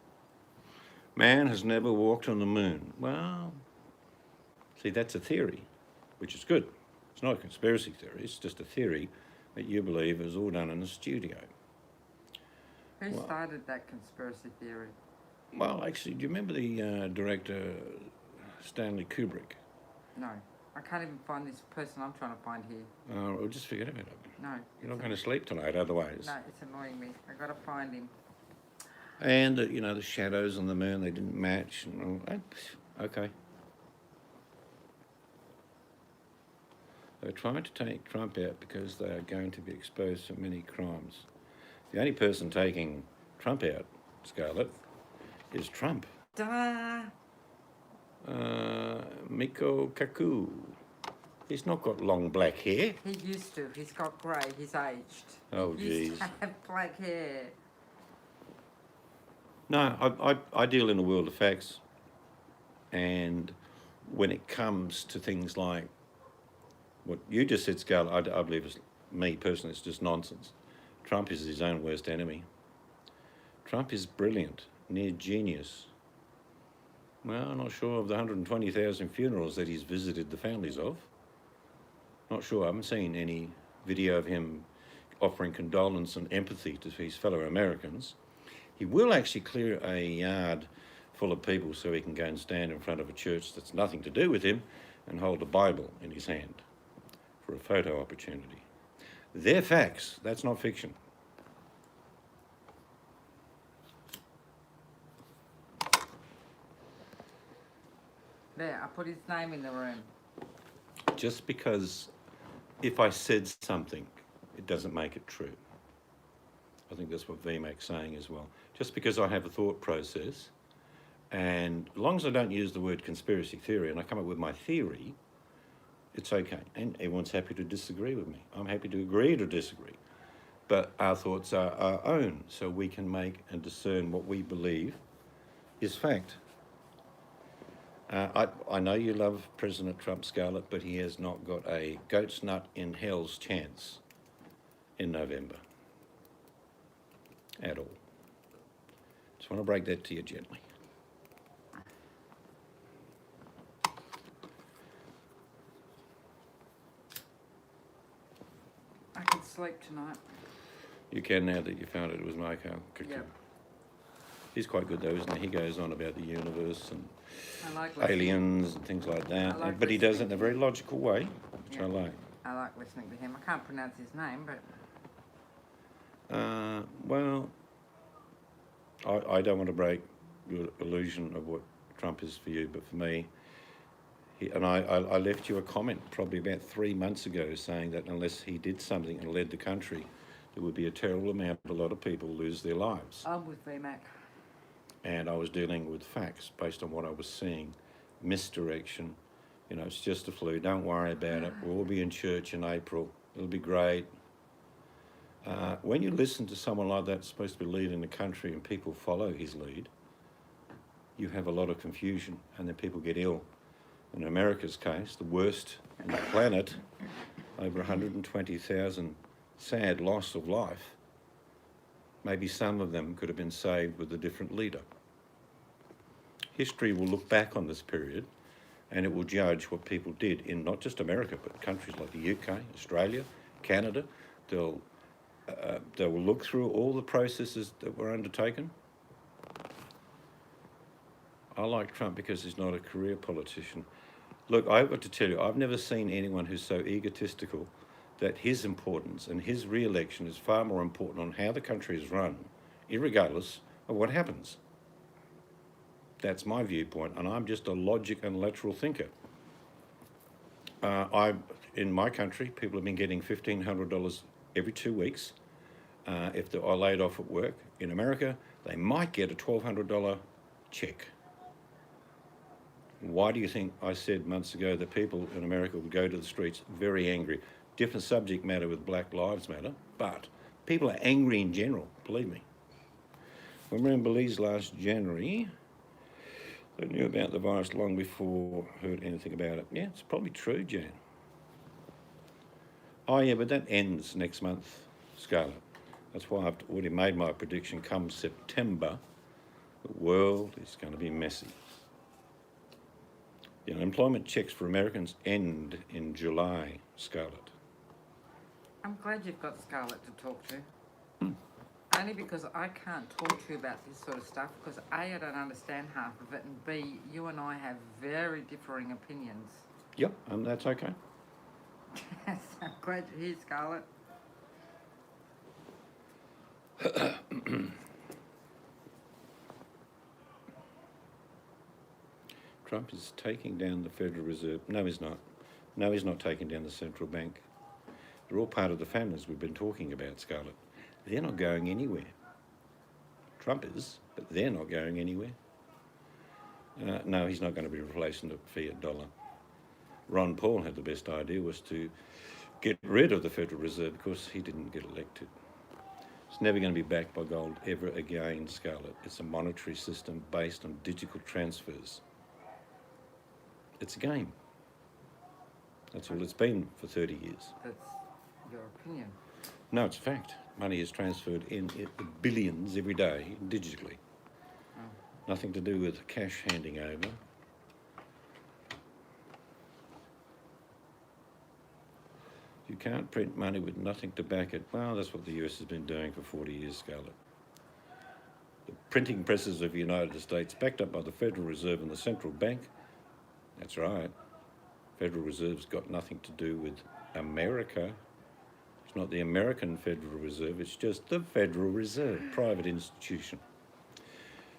Man has never walked on the moon. Well, see, that's a theory, which is good. It's not a conspiracy theory, it's just a theory that you believe is all done in a studio. Who Well- started that conspiracy theory? Well, actually, do you remember the director Stanley Kubrick? No. I can't even find this person I'm trying to find here. Well, just forget about it. No. You're not going to sleep tonight otherwise. No, it's annoying me. I gotta find him. And, the shadows on the moon, they didn't match. And, okay. They're trying to take Trump out because they are going to be exposed to many crimes. The only person taking Trump out, Scarlett, is Trump. Ta-da! Miko Kaku. He's not got long black hair. He used to. He's got grey. He's aged. Oh, He used geez. to have black hair. No, I deal in a world of facts. And when it comes to things like what you just said, Scarlett, I believe is, me personally, it's just nonsense. Trump is his own worst enemy. Trump is brilliant, near genius. Well, I'm not sure of the 120,000 funerals that he's visited the families of. Not sure. I haven't seen any video of him offering condolence and empathy to his fellow Americans. He will actually clear a yard full of people so he can go and stand in front of a church that's nothing to do with him and hold a Bible in his hand for a photo opportunity. They're facts. That's not fiction. There, I put his name in the room. Just because if I said something, it doesn't make it true. I think that's what VMAC's saying as well. Just because I have a thought process, and as long as I don't use the word conspiracy theory and I come up with my theory, it's okay. And everyone's happy to disagree with me. I'm happy to agree to disagree. But our thoughts are our own, so we can make and discern what we believe is fact. I know you love President Trump, Scarlett, but he has not got a goat's nut in hell's chance in November. At all. Just want to break that to you gently. I can sleep tonight. You can now that you found it was Miko Kaku. Yep. He's quite good though, isn't he? He goes on about the universe and I like listening. aliens and things like that. I like But he does it in listening. a very logical way, which Yeah. I like. I like listening to him. I can't pronounce his name, but Well, I don't want to break your illusion of what Trump is for you, but for me, I left you a comment probably about 3 months ago saying that unless he did something and led the country, there would be a terrible amount of a lot of people lose their lives. I'm with VMAC. And I was dealing with facts based on what I was seeing. Misdirection, it's just a flu, don't worry about it. We'll all be in church in April, it'll be great. When you listen to someone like that supposed to be leading the country and people follow his lead, you have a lot of confusion and then people get ill. In America's case, the worst on the planet, over 120,000 sad loss of life. Maybe some of them could have been saved with a different leader. History will look back on this period and it will judge what people did in not just America, but countries like the UK, Australia, Canada. They will look through all the processes that were undertaken. I like Trump because he's not a career politician. Look, I've got to tell you, I've never seen anyone who's so egotistical that his importance and his re-election is far more important on how the country is run, irregardless of what happens. That's my viewpoint, and I'm just a logic and lateral thinker. In my country, people have been getting $1,500 every 2 weeks if they are laid off at work. In America, they might get a $1,200 check. Why do you think I said months ago that people in America would go to the streets very angry? Different subject matter with Black Lives Matter, but people are angry in general, believe me. When we were in Belize last January, they knew about the virus long before heard anything about it. Yeah, it's probably true, Jan. Oh, yeah, but that ends next month, Scarlett. That's why I've already made my prediction. Come September, the world is going to be messy. The unemployment checks for Americans end in July, Scarlett. I'm glad you've got Scarlett to talk to. Only because I can't talk to you about this sort of stuff because A, I don't understand half of it, and B, you and I have very differing opinions. Yep, that's okay. So I'm glad you're here, Scarlett. Trump is taking down the Federal Reserve. No, he's not. No, he's not taking down the central bank. They're all part of the families we've been talking about, Scarlett. They're not going anywhere. Trump is, but they're not going anywhere. No, he's not going to be replacing the fiat dollar. Ron Paul had the best idea, was to get rid of the Federal Reserve because he didn't get elected. It's never going to be backed by gold ever again, Scarlett. It's a monetary system based on digital transfers. It's a game. That's all it's been for 30 years. That's your opinion. No, it's a fact. Money is transferred in billions every day digitally. Oh. Nothing to do with cash handing over. You can't print money with nothing to back it. Well, that's what the US has been doing for 40 years, Scarlett. The printing presses of the United States, backed up by the Federal Reserve and the central bank. That's right. Federal Reserve's got nothing to do with America. It's not the American Federal Reserve, it's just the Federal Reserve, private institution.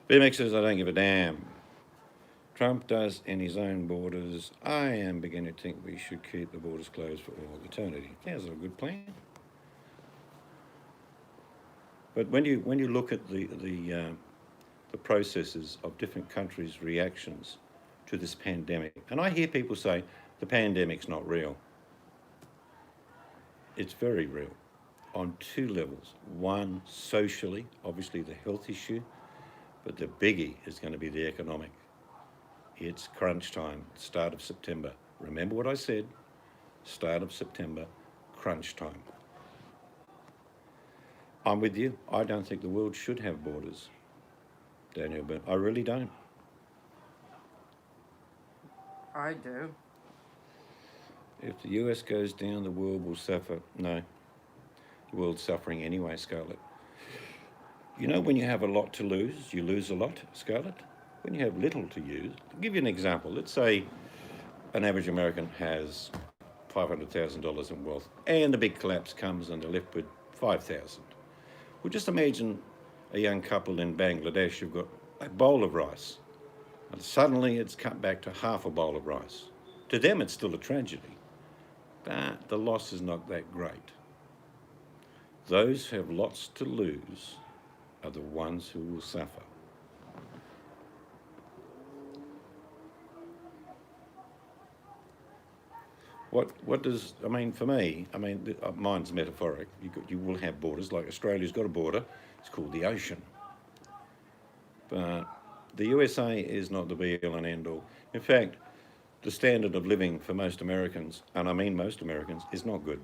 BMX says, I don't give a damn. Trump does in his own borders. I am beginning to think we should keep the borders closed for all eternity. That's a good plan. But when you look at the processes of different countries' reactions to this pandemic, and I hear people say the pandemic's not real. It's very real on two levels. One, socially, obviously the health issue, but the biggie is going to be the economic. It's crunch time, start of September. Remember what I said? Start of September, crunch time. I'm with you. I don't think the world should have borders, Daniel, but I really don't. I do. If the US goes down, the world will suffer. No, the world's suffering anyway, Scarlett. You know, when you have a lot to lose, you lose a lot, Scarlett. When you have little to use, I'll give you an example. Let's say an average American has $500,000 in wealth and a big collapse comes and they're left with $5,000. Well, just imagine a young couple in Bangladesh who've got a bowl of rice and suddenly it's cut back to half a bowl of rice. To them, it's still a tragedy, but the loss is not that great. Those who have lots to lose are the ones who will suffer. What does, I mean, for me, mine's metaphoric. You will have borders, like Australia's got a border, it's called the ocean. But the USA is not the be-all and end-all. In fact, the standard of living for most Americans, and I mean most Americans, is not good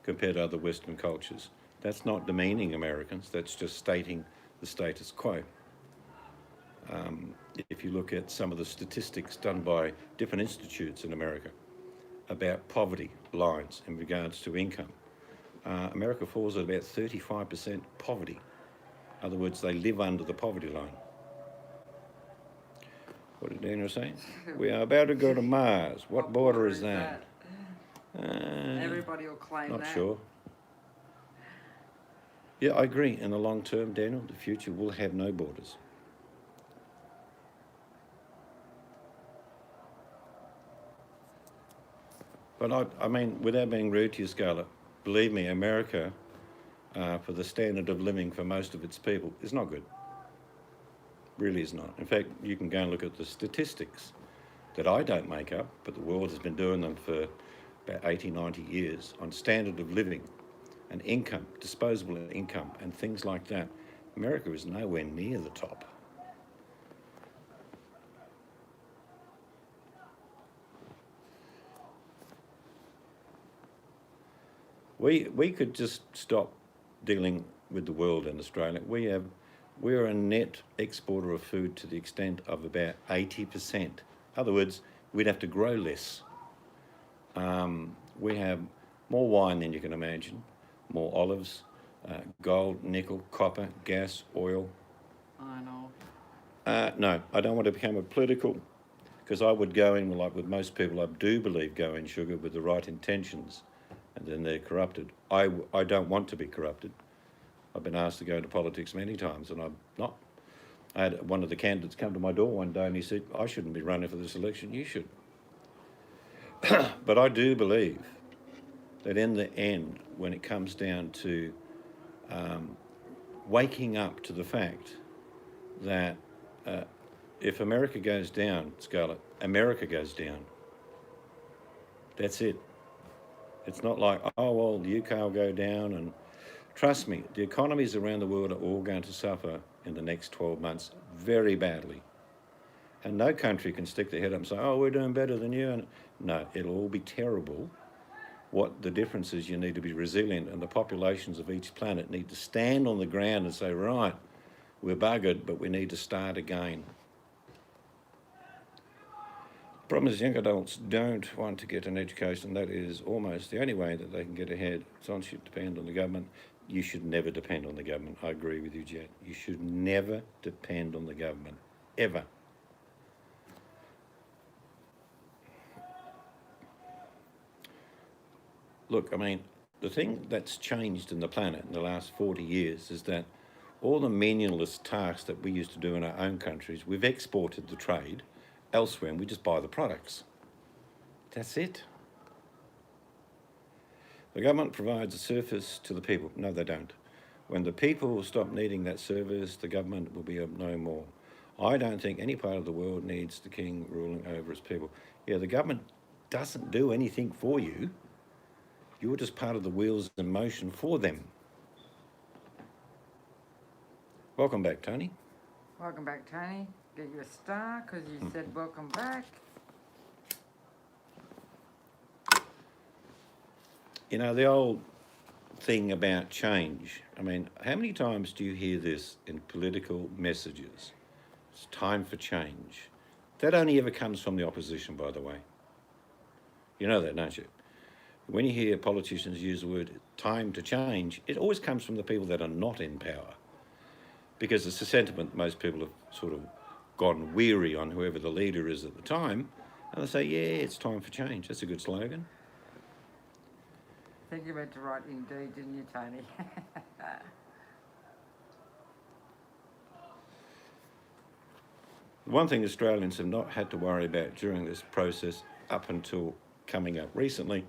compared to other Western cultures. That's not demeaning Americans, that's just stating the status quo. If you look at some of the statistics done by different institutes in America about poverty lines in regards to income, America falls at about 35% poverty. In other words, they live under the poverty line. What did Daniel say? We are about to go to Mars. What border is that? Everybody will claim that. Not sure. Yeah, I agree. In the long term, Daniel, the future will have no borders. But I mean, without being rude to you, Scarlett, believe me, America, for the standard of living for most of its people, is not good. Really is not. In fact, you can go and look at the statistics that I don't make up, but the world has been doing them for about 80, 90 years on standard of living and income, disposable income and things like that. America is nowhere near the top. We could just stop dealing with the world in Australia. We're a net exporter of food to the extent of about 80%. In other words, we'd have to grow less. We have more wine than you can imagine, more olives, gold, nickel, copper, gas, oil. I know. No, I don't want to become a political, because I would go in, like with most people, I do believe go in sugar with the right intentions, and then they're corrupted. I don't want to be corrupted. I've been asked to go into politics many times, and I'm not. I had one of the candidates come to my door one day and he said, I shouldn't be running for this election, you should. But I do believe that in the end, when it comes down to waking up to the fact that if America goes down, Scarlett, America goes down. That's it. It's not like, oh, well, the UK will go down. And trust me, the economies around the world are all going to suffer in the next 12 months very badly. And no country can stick their head up and say, oh, we're doing better than you. And no, it'll all be terrible. What the difference is, you need to be resilient, and the populations of each planet need to stand on the ground and say, right, we're buggered, but we need to start again. The problem is young adults don't want to get an education. That is almost the only way that they can get ahead. Science should depend on the government. You should never depend on the government. I agree with you, Jet. You should never depend on the government, ever. Look, I mean, the thing that's changed in the planet in the last 40 years is that all the meaningless tasks that we used to do in our own countries, we've exported the trade elsewhere and we just buy the products. That's it. The government provides a service to the people. No, they don't. When the people stop needing that service, the government will be of no more. I don't think any part of the world needs the king ruling over its people. Yeah, the government doesn't do anything for you. You're just part of the wheels in motion for them. Welcome back, Tony. Welcome back, Tony. Get you a star because you said welcome back. You know, the old thing about change, I mean, how many times do you hear this in political messages? It's time for change. That only ever comes from the opposition, by the way. You know that, don't you? When you hear politicians use the word time to change, it always comes from the people that are not in power. Because it's a sentiment most people have sort of gone weary on whoever the leader is at the time, and they say, yeah, it's time for change. That's a good slogan. I think you meant to write indeed, didn't you, Tony? One thing Australians have not had to worry about during this process up until coming up recently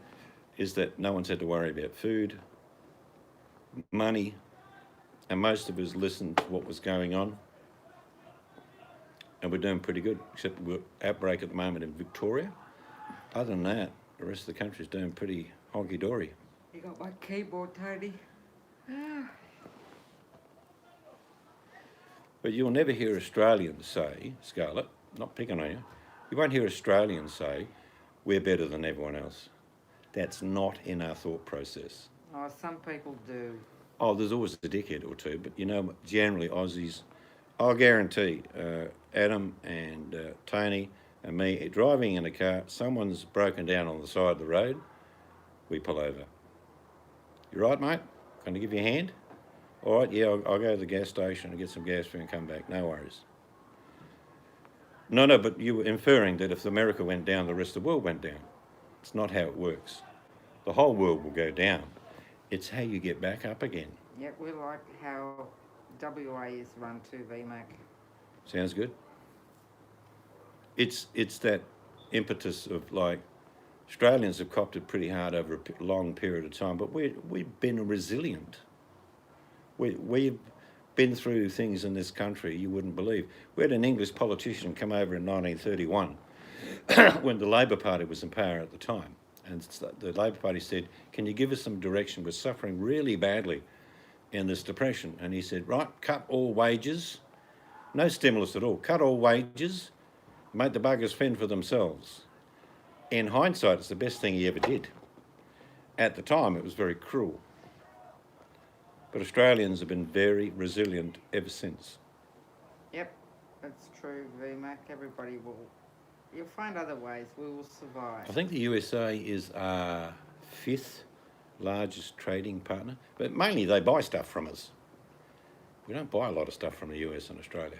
is that no one's had to worry about food, money, and most of us listened to what was going on. And we're doing pretty good, except we're outbreak at the moment in Victoria. Other than that, the rest of the country's doing pretty honky-dory. You got my keyboard, Tony. But you'll never hear Australians say, Scarlett, not picking on you, you won't hear Australians say, we're better than everyone else. That's not in our thought process. Oh, some people do. Oh, there's always a dickhead or two, but you know, generally Aussies, I'll guarantee, Adam and Tony and me driving in a car, someone's broken down on the side of the road, we pull over. You right, mate? Can I give you a hand? All right, yeah, I'll go to the gas station and get some gas for you and come back. No worries. No, but you were inferring that if America went down, the rest of the world went down. It's not how it works. The whole world will go down. It's how you get back up again. Yeah, we're like how WA is run too, VMAC. Sounds good. It's that impetus of like, Australians have copped it pretty hard over a long period of time, but we've been resilient. We've been through things in this country you wouldn't believe. We had an English politician come over in 1931 when the Labor Party was in power at the time. And the Labor Party said, can you give us some direction? We're suffering really badly in this depression. And he said, right, cut all wages, no stimulus at all, cut all wages, make the buggers fend for themselves. In hindsight, it's the best thing he ever did. At the time, it was very cruel. But Australians have been very resilient ever since. Yep, that's true, VMAC. Everybody will. You'll find other ways. We will survive. I think the USA is our fifth largest trading partner, but mainly they buy stuff from us. We don't buy a lot of stuff from the US and Australia.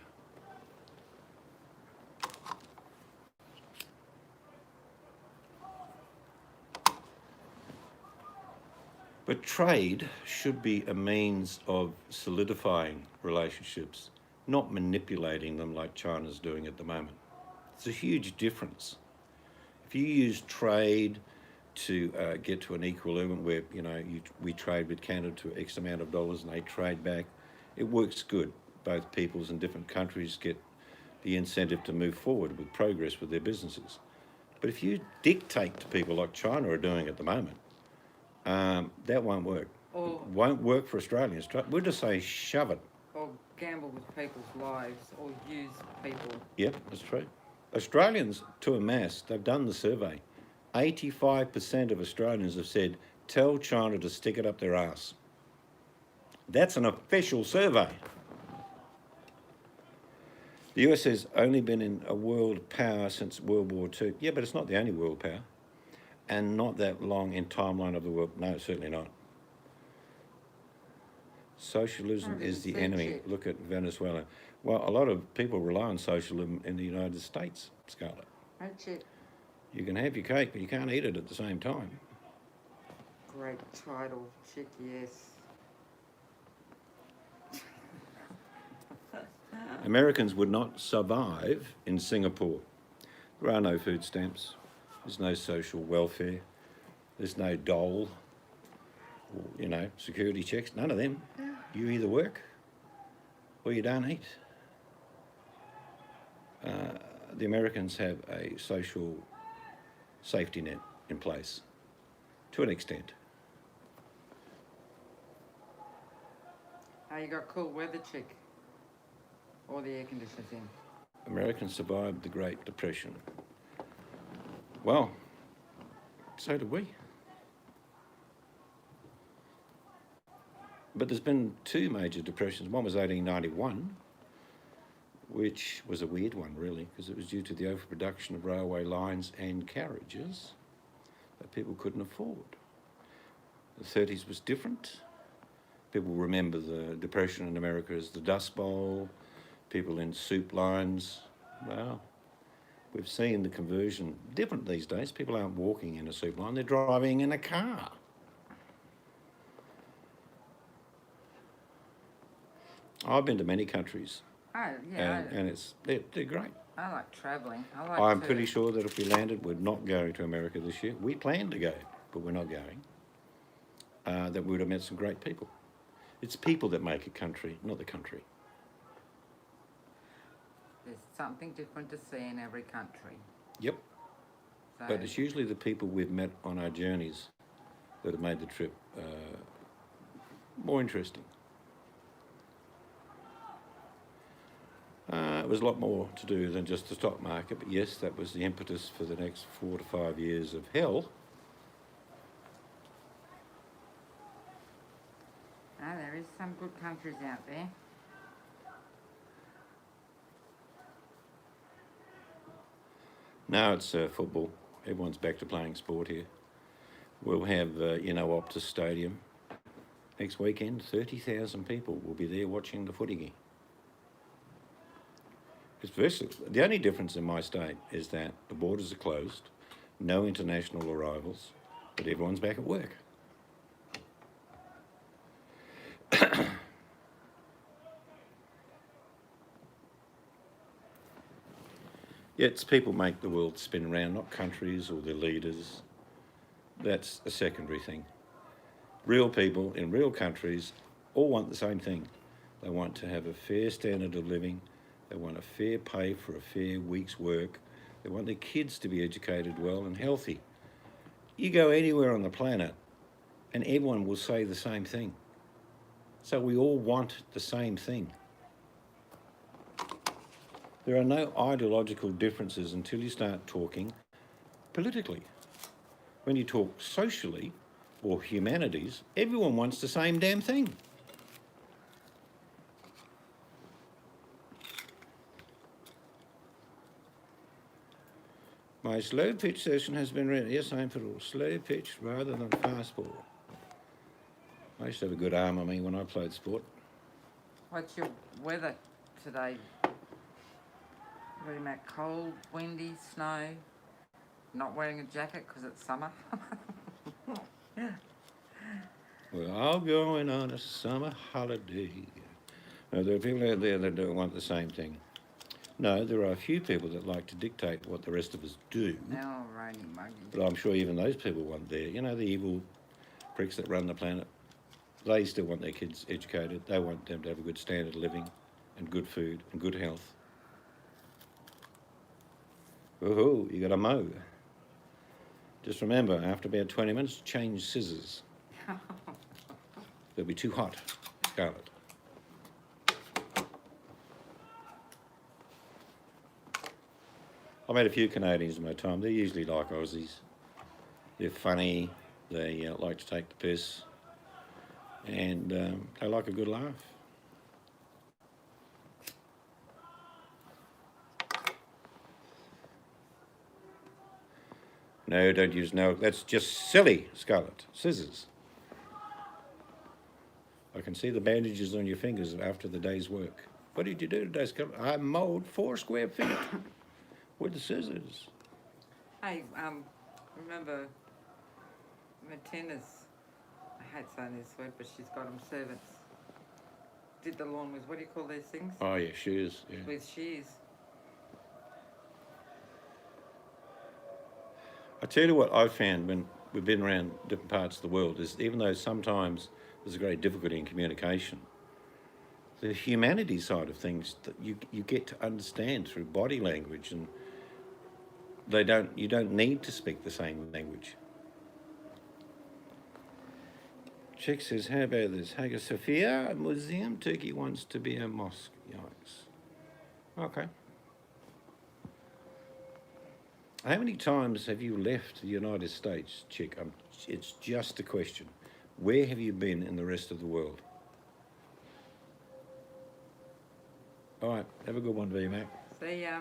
But trade should be a means of solidifying relationships, not manipulating them like China's doing at the moment. It's a huge difference. If you use trade to get to an equilibrium where, we trade with Canada to X amount of dollars and they trade back, it works good. Both peoples in different countries get the incentive to move forward with progress with their businesses. But if you dictate to people like China are doing at the moment, that won't work. Or, Won't work for Australians. We'll just say shove it. or gamble with people's lives, or use people. Yep, that's true. Australians, to a mass, they've done the survey. 85% of Australians have said, tell China to stick it up their ass. That's an official survey. The US has only been in a world power since World War II. Yeah, but it's not the only world power. And not that long in timeline of the world. No, certainly not. Socialism is the enemy. Look at Venezuela. Well, a lot of people rely on socialism in the United States, Scarlett. Don't you? You can have your cake, but you can't eat it at the same time. Great title, chick, yes. Americans would not survive in Singapore. There are no food stamps. There's no social welfare. There's no dole or, security checks. None of them. You either work or you don't eat. The Americans have a social safety net in place to an extent. You got cool weather, chick. Or the air conditioner's in. Americans survived the Great Depression. Well, so did we. But there's been two major depressions. One was 1891, which was a weird one, really, because it was due to the overproduction of railway lines and carriages that people couldn't afford. The 30s was different. People remember the Depression in America as the Dust Bowl, people in soup lines. Well, we've seen the conversion different these days. People aren't walking in a soup line, they're driving in a car. I've been to many countries. Oh, yeah. And they're great. I like travelling. I'm pretty sure that if we landed, we're not going to America this year. We planned to go, but we're not going. That we would have met some great people. It's people that make a country, not the country. There's something different to see in every country. Yep. So, But it's usually the people we've met on our journeys that have made the trip more interesting. It was a lot more to do than just the stock market, but yes, that was the impetus for the next 4 to 5 years of hell. there is some good countries out there. Now it's football. Everyone's back to playing sport here. We'll have, Optus Stadium. Next weekend, 30,000 people will be there watching the footy game. The only difference in my state is that the borders are closed, no international arrivals, but everyone's back at work. Yet people make the world spin around, not countries or their leaders. That's a secondary thing. Real people in real countries all want the same thing. They want to have a fair standard of living. They want a fair pay for a fair week's work. They want their kids to be educated well and healthy. You go anywhere on the planet and everyone will say the same thing. So we all want the same thing. There are no ideological differences until you start talking politically. When you talk socially or humanities, everyone wants the same damn thing. My slow pitch session has been read. Yes, I'm for all slow pitch rather than fast ball. I used to have a good arm on me when I played sport. What's your weather today? Really, Matt? Cold, windy, snow? Not wearing a jacket because it's summer? We're all going on a summer holiday. Now, there are people out there that don't want the same thing. No, there are a few people that like to dictate what the rest of us do. Oh, rainy muggy. But I'm sure even those people want their, the evil pricks that run the planet, they still want their kids educated. They want them to have a good standard of living and good food and good health. Woohoo, you got to mow. Just remember, after about 20 minutes, change scissors. They'll be too hot, Scarlett. I've met a few Canadians in my time. They're usually like Aussies. They're funny. They like to take the piss. And they like a good laugh. No, don't use no. That's just silly, Scarlett. Scissors. I can see the bandages on your fingers after the day's work. What did you do today, Scarlett? I mowed 4 square feet with the scissors. Hey, remember Martina's, I hate saying this word, but she's got them servants. Did the lawn with, what do you call these things? Oh, yeah, shears. Yeah. With shears. I tell you what I've found when we've been around different parts of the world is even though sometimes there's a great difficulty in communication, the humanity side of things that you get to understand through body language, and you don't need to speak the same language. Chick says, how about this? Hagia Sophia Museum, Turkey wants to be a mosque. Yikes. Okay. How many times have you left the United States, Chick? It's just a question. Where have you been in the rest of the world? All right, have a good one, V-Mac. See ya.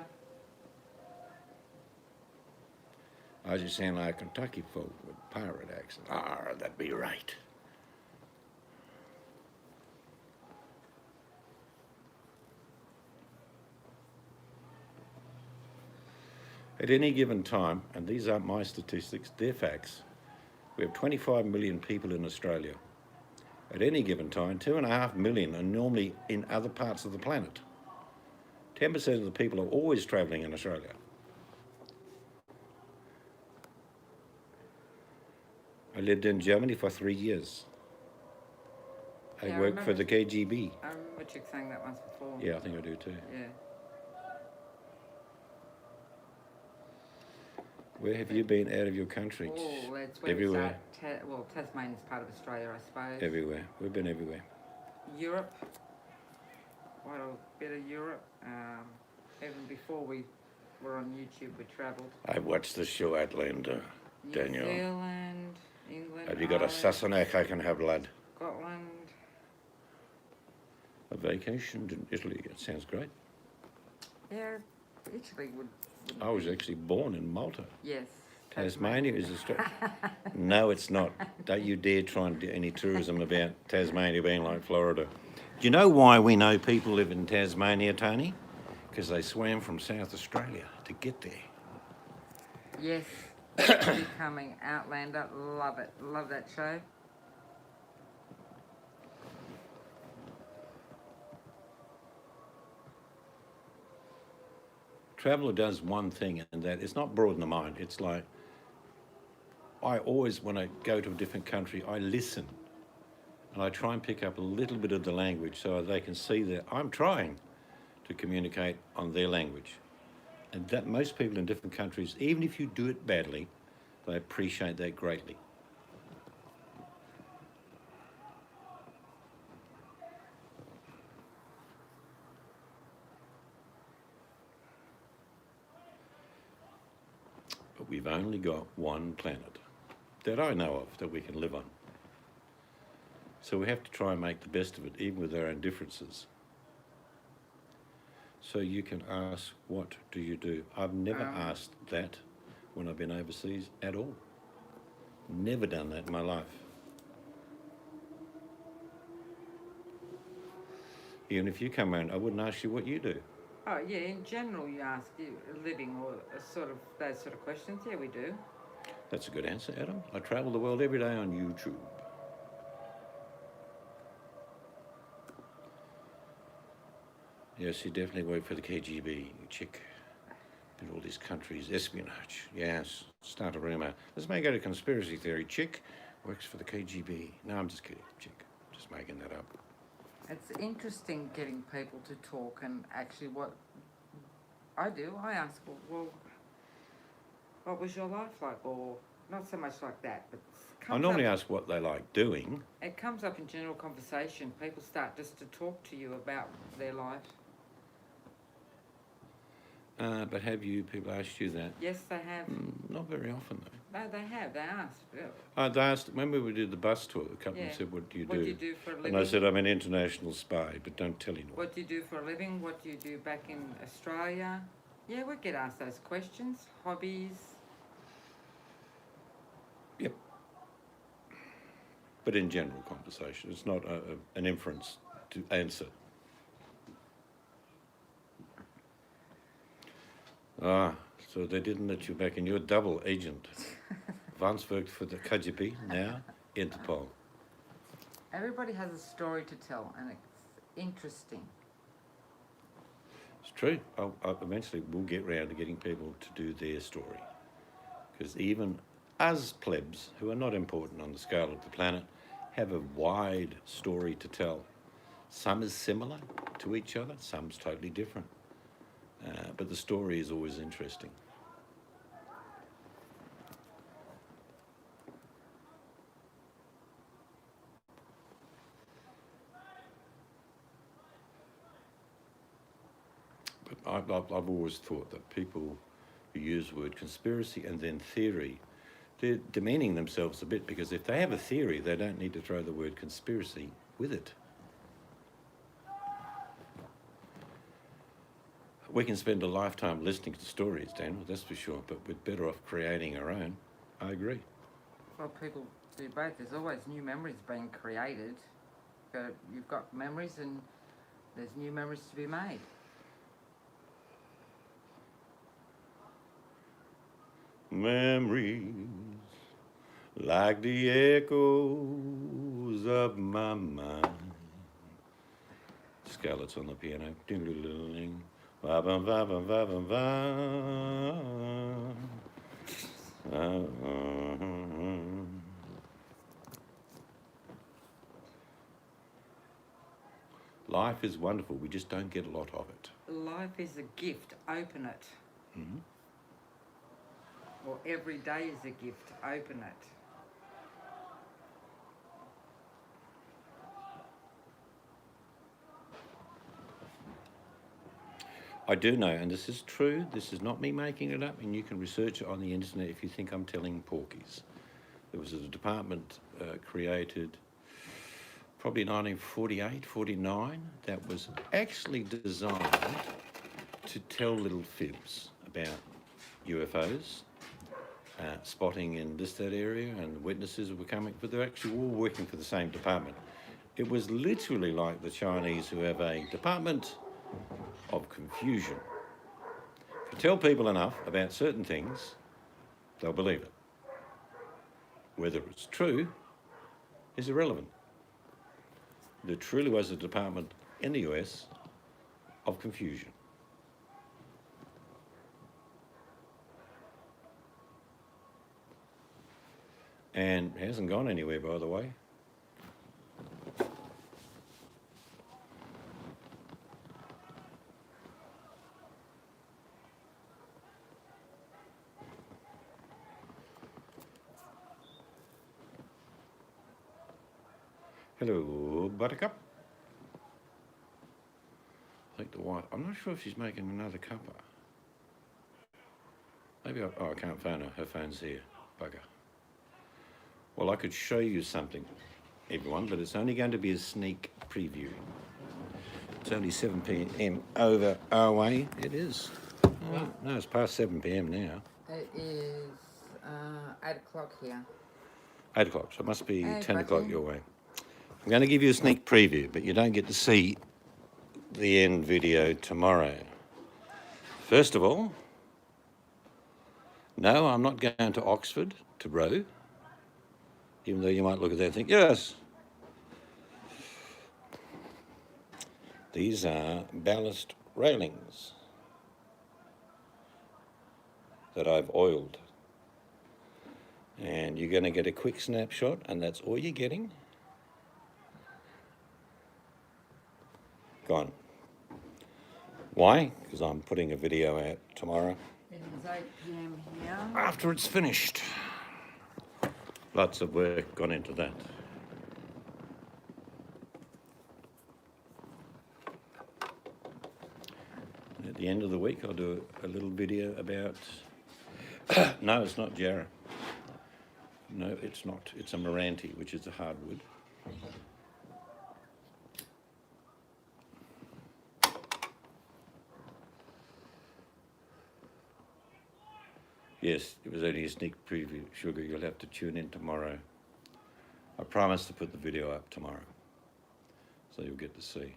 I just sound like a Kentucky folk with pirate accent. Ah, that'd be right. At any given time, and these aren't my statistics, they're facts, we have 25 million people in Australia. At any given time, 2.5 million are normally in other parts of the planet. 10% of the people are always travelling in Australia. I lived in Germany for 3 years. I worked for the KGB. I remember Chick saying that once before. Yeah, I think I do too. Yeah. Where have you been out of your country? Oh, that's where everywhere. Well, Tasmania's part of Australia, I suppose. Everywhere. We've been everywhere. Europe. Quite a bit of Europe. Even before we were on YouTube, we travelled. I watched the show Outlander, Daniel. New Zealand, England. Have you got a Sassenach I can have, lad? Scotland. A vacation in Italy. It sounds great. Yeah, Italy would. I was actually born in Malta. Yes. Tasmania is Australia. No, it's not. Don't you dare try and do any tourism about Tasmania being like Florida. Do you know why we know people live in Tasmania, Tony? Because they swam from South Australia to get there. Yes. Becoming Outlander. Love it. Love that show. Traveller does one thing, and that it's not broaden the mind. It's like, I always, when I go to a different country, I listen. And I try and pick up a little bit of the language so they can see that I'm trying to communicate on their language. And that most people in different countries, even if you do it badly, they appreciate that greatly. We've only got one planet that I know of that we can live on. So we have to try and make the best of it, even with our own differences. So you can ask, what do you do? I've never asked that when I've been overseas at all. Never done that in my life. Even if you come around, I wouldn't ask you what you do. Oh, yeah, in general, you ask you living or sort of those sort of questions. Yeah, we do. That's a good answer, Adam. I travel the world every day on YouTube. Yes, you definitely work for the KGB, you chick. In all these countries, espionage. Yes, start a rumour. Let's make it a conspiracy theory. Chick works for the KGB. No, I'm just kidding, chick. Just making that up. It's interesting getting people to talk, and actually what I do, I ask, well, what was your life like? Or not so much like that, but I normally ask what they like doing. It comes up in general conversation. People start just to talk to you about their life. But have people asked you that? Yes, they have. Not very often, though. No, they have. They asked. They asked, when we did the bus tour, the couple said, what do you do? What do you do for a living? And I said, I'm an international spy, but don't tell anyone. What do you do for a living? What do you do back in Australia? Yeah, we get asked those questions. Hobbies. Yep. But in general conversation, it's not an inference to answer. So they didn't let you back in. You're a double agent. Once worked for the KGB, now Interpol. Everybody has a story to tell, and it's interesting. It's true. Eventually we'll get round to getting people to do their story. Because even us plebs, who are not important on the scale of the planet, have a wide story to tell. Some is similar to each other, some's totally different. But the story is always interesting. But I've always thought that people who use the word conspiracy and then theory, they're demeaning themselves a bit, because if they have a theory, they don't need to throw the word conspiracy with it. We can spend a lifetime listening to stories, Daniel, that's for sure, but we're better off creating our own. I agree. Well, people do both. There's always new memories being created. You've got memories, and there's new memories to be made. Memories like the echoes of my mind. Scarlett's on the piano. Ding-a-ling-a-ling. Va-bum, va-bum, va-bum, va. Life is wonderful. We just don't get a lot of it. Life is a gift. Open it. Mm-hmm. Or every day is a gift. Open it. I do know, and this is true, this is not me making it up, and you can research it on the internet if you think I'm telling porkies. There was a department created probably 1948, 49, that was actually designed to tell little fibs about UFOs, spotting in that area, and witnesses were coming, but they're actually all working for the same department. It was literally like the Chinese, who have a department of confusion. If you tell people enough about certain things, they'll believe it. Whether it's true is irrelevant. There truly was a department in the US of confusion. And it hasn't gone anywhere, by the way. Hello, Buttercup. I think the wife, I'm not sure if she's making another cuppa. Maybe I can't phone her. Her phone's here. Bugger. Well, I could show you something, everyone, but it's only going to be a sneak preview. It's only 7 p.m. over our way. It is. Oh, no, it's past 7 p.m. now. It is 8 o'clock here. 8 o'clock, so it must be Hey, 10 o'clock Bucky. your way. I'm going to give you a sneak preview, but you don't get to see the end video tomorrow. First of all, no, I'm not going to Oxford to row, even though you might look at that and think, yes. These are ballast railings that I've oiled. And you're going to get a quick snapshot, and that's all you're getting. Gone. Why? Because I'm putting a video out tomorrow It is 8 p.m. here. after it's finished. Lots of work gone into that. And at the end of the week, I'll do a little video about... No, it's not Jarrah. No, it's not. It's a Meranti, which is a hardwood. Yes, it was only a sneak preview. Sugar, you'll have to tune in tomorrow. I promise to put the video up tomorrow, so you'll get to see.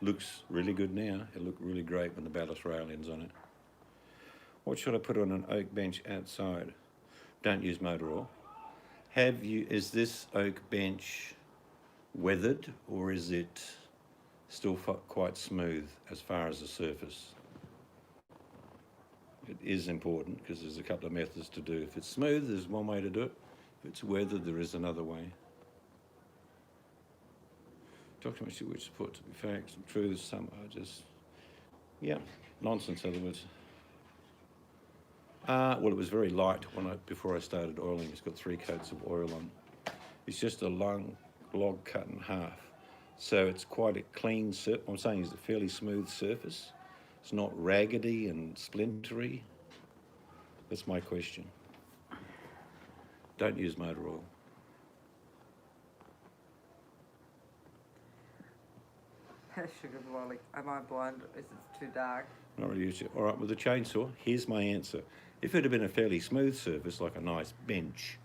Looks really good now. It looked really great when the ballast railing's on it. What should I put on an oak bench outside? Don't use motor oil. Is this oak bench weathered, or is it still quite smooth as far as the surface? It is important because there's a couple of methods to do. If it's smooth, there's one way to do it. If it's weathered, there is another way. Documents which support to be facts and truths, some are just, yeah, nonsense, in other words. Well, it was very light before I started oiling. It's got 3 coats of oil on. It's just a long log cut in half. So it's quite a clean surface. I'm saying it's a fairly smooth surface. It's not raggedy and splintery. That's my question. Don't use motor oil. Sugar's Wally. Am I blind? Is it too dark? Not really used to. All right, with the chainsaw, here's my answer. If it had been a fairly smooth surface, like a nice bench,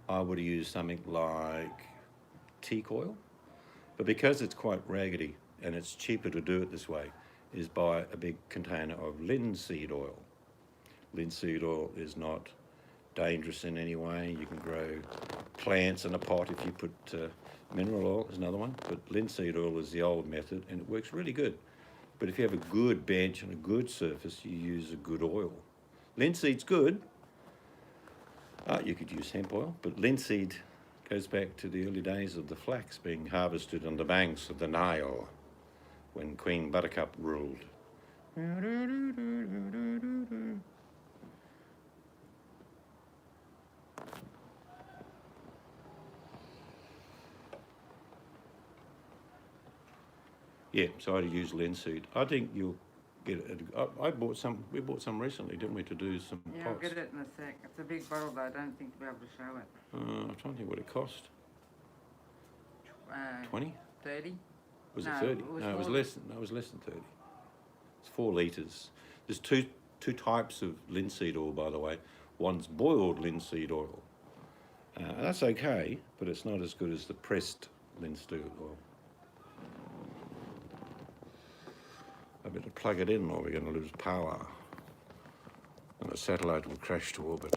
I would have used something like teak oil. But because it's quite raggedy and it's cheaper to do it this way, is buy a big container of linseed oil. Linseed oil is not dangerous in any way. You can grow plants in a pot if you put mineral oil, is another one. But linseed oil is the old method and it works really good. But if you have a good bench and a good surface, you use a good oil. Linseed's good. You could use hemp oil, but linseed goes back to the early days of the flax being harvested on the banks of the Nile when Queen Buttercup ruled. Yeah, so I'd use linseed. I think you'll get it. I bought some. We bought some recently, didn't we, to do some Yeah, pots? I'll get it in a sec. It's a big bottle, but I don't think you'll be able to show it. I'm trying to think what it cost. 20? 30? Was No, it 30? it was No, it was more. less. No, it was less than 30. It's 4 litres. There's two types of linseed oil, by the way. One's boiled linseed oil. That's okay, but it's not as good as the pressed linseed oil. I better plug it in or we're going to lose power. And the satellite will crash to orbit.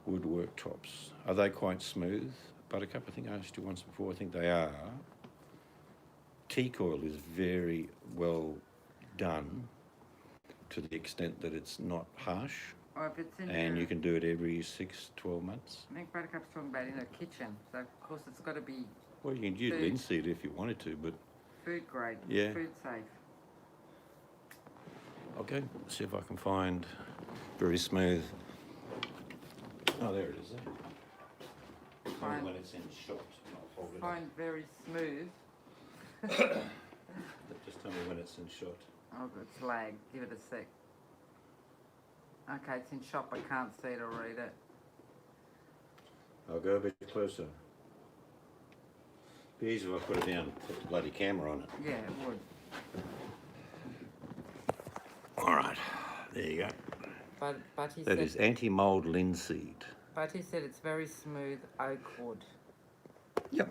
Wood worktops. Are they quite smooth? Buttercup, I think I asked you once before. I think they are. Teak oil is very well done to the extent that it's not harsh. Or if it's in And your, you can do it every 6-12 months. I think Buttercup's talking about in the kitchen. So, of course, it's got to be Well, you can use Food. linseed if you wanted to, but food grade, Yeah. food safe. okay, see if I can find very smooth. Oh, there it is. There. Fine. When it's in shot, I'll hold it up. Find very smooth. Just tell me when it's in shot. Oh, it's lag. Give it a sec. Okay, it's in shop. I can't see it or read it. I'll go a bit closer. Be easier if I put it down and put the bloody camera on it. Yeah, it would. All right, there you go. But he That said. is anti-mold linseed. But he said it's very smooth oak wood. Yep.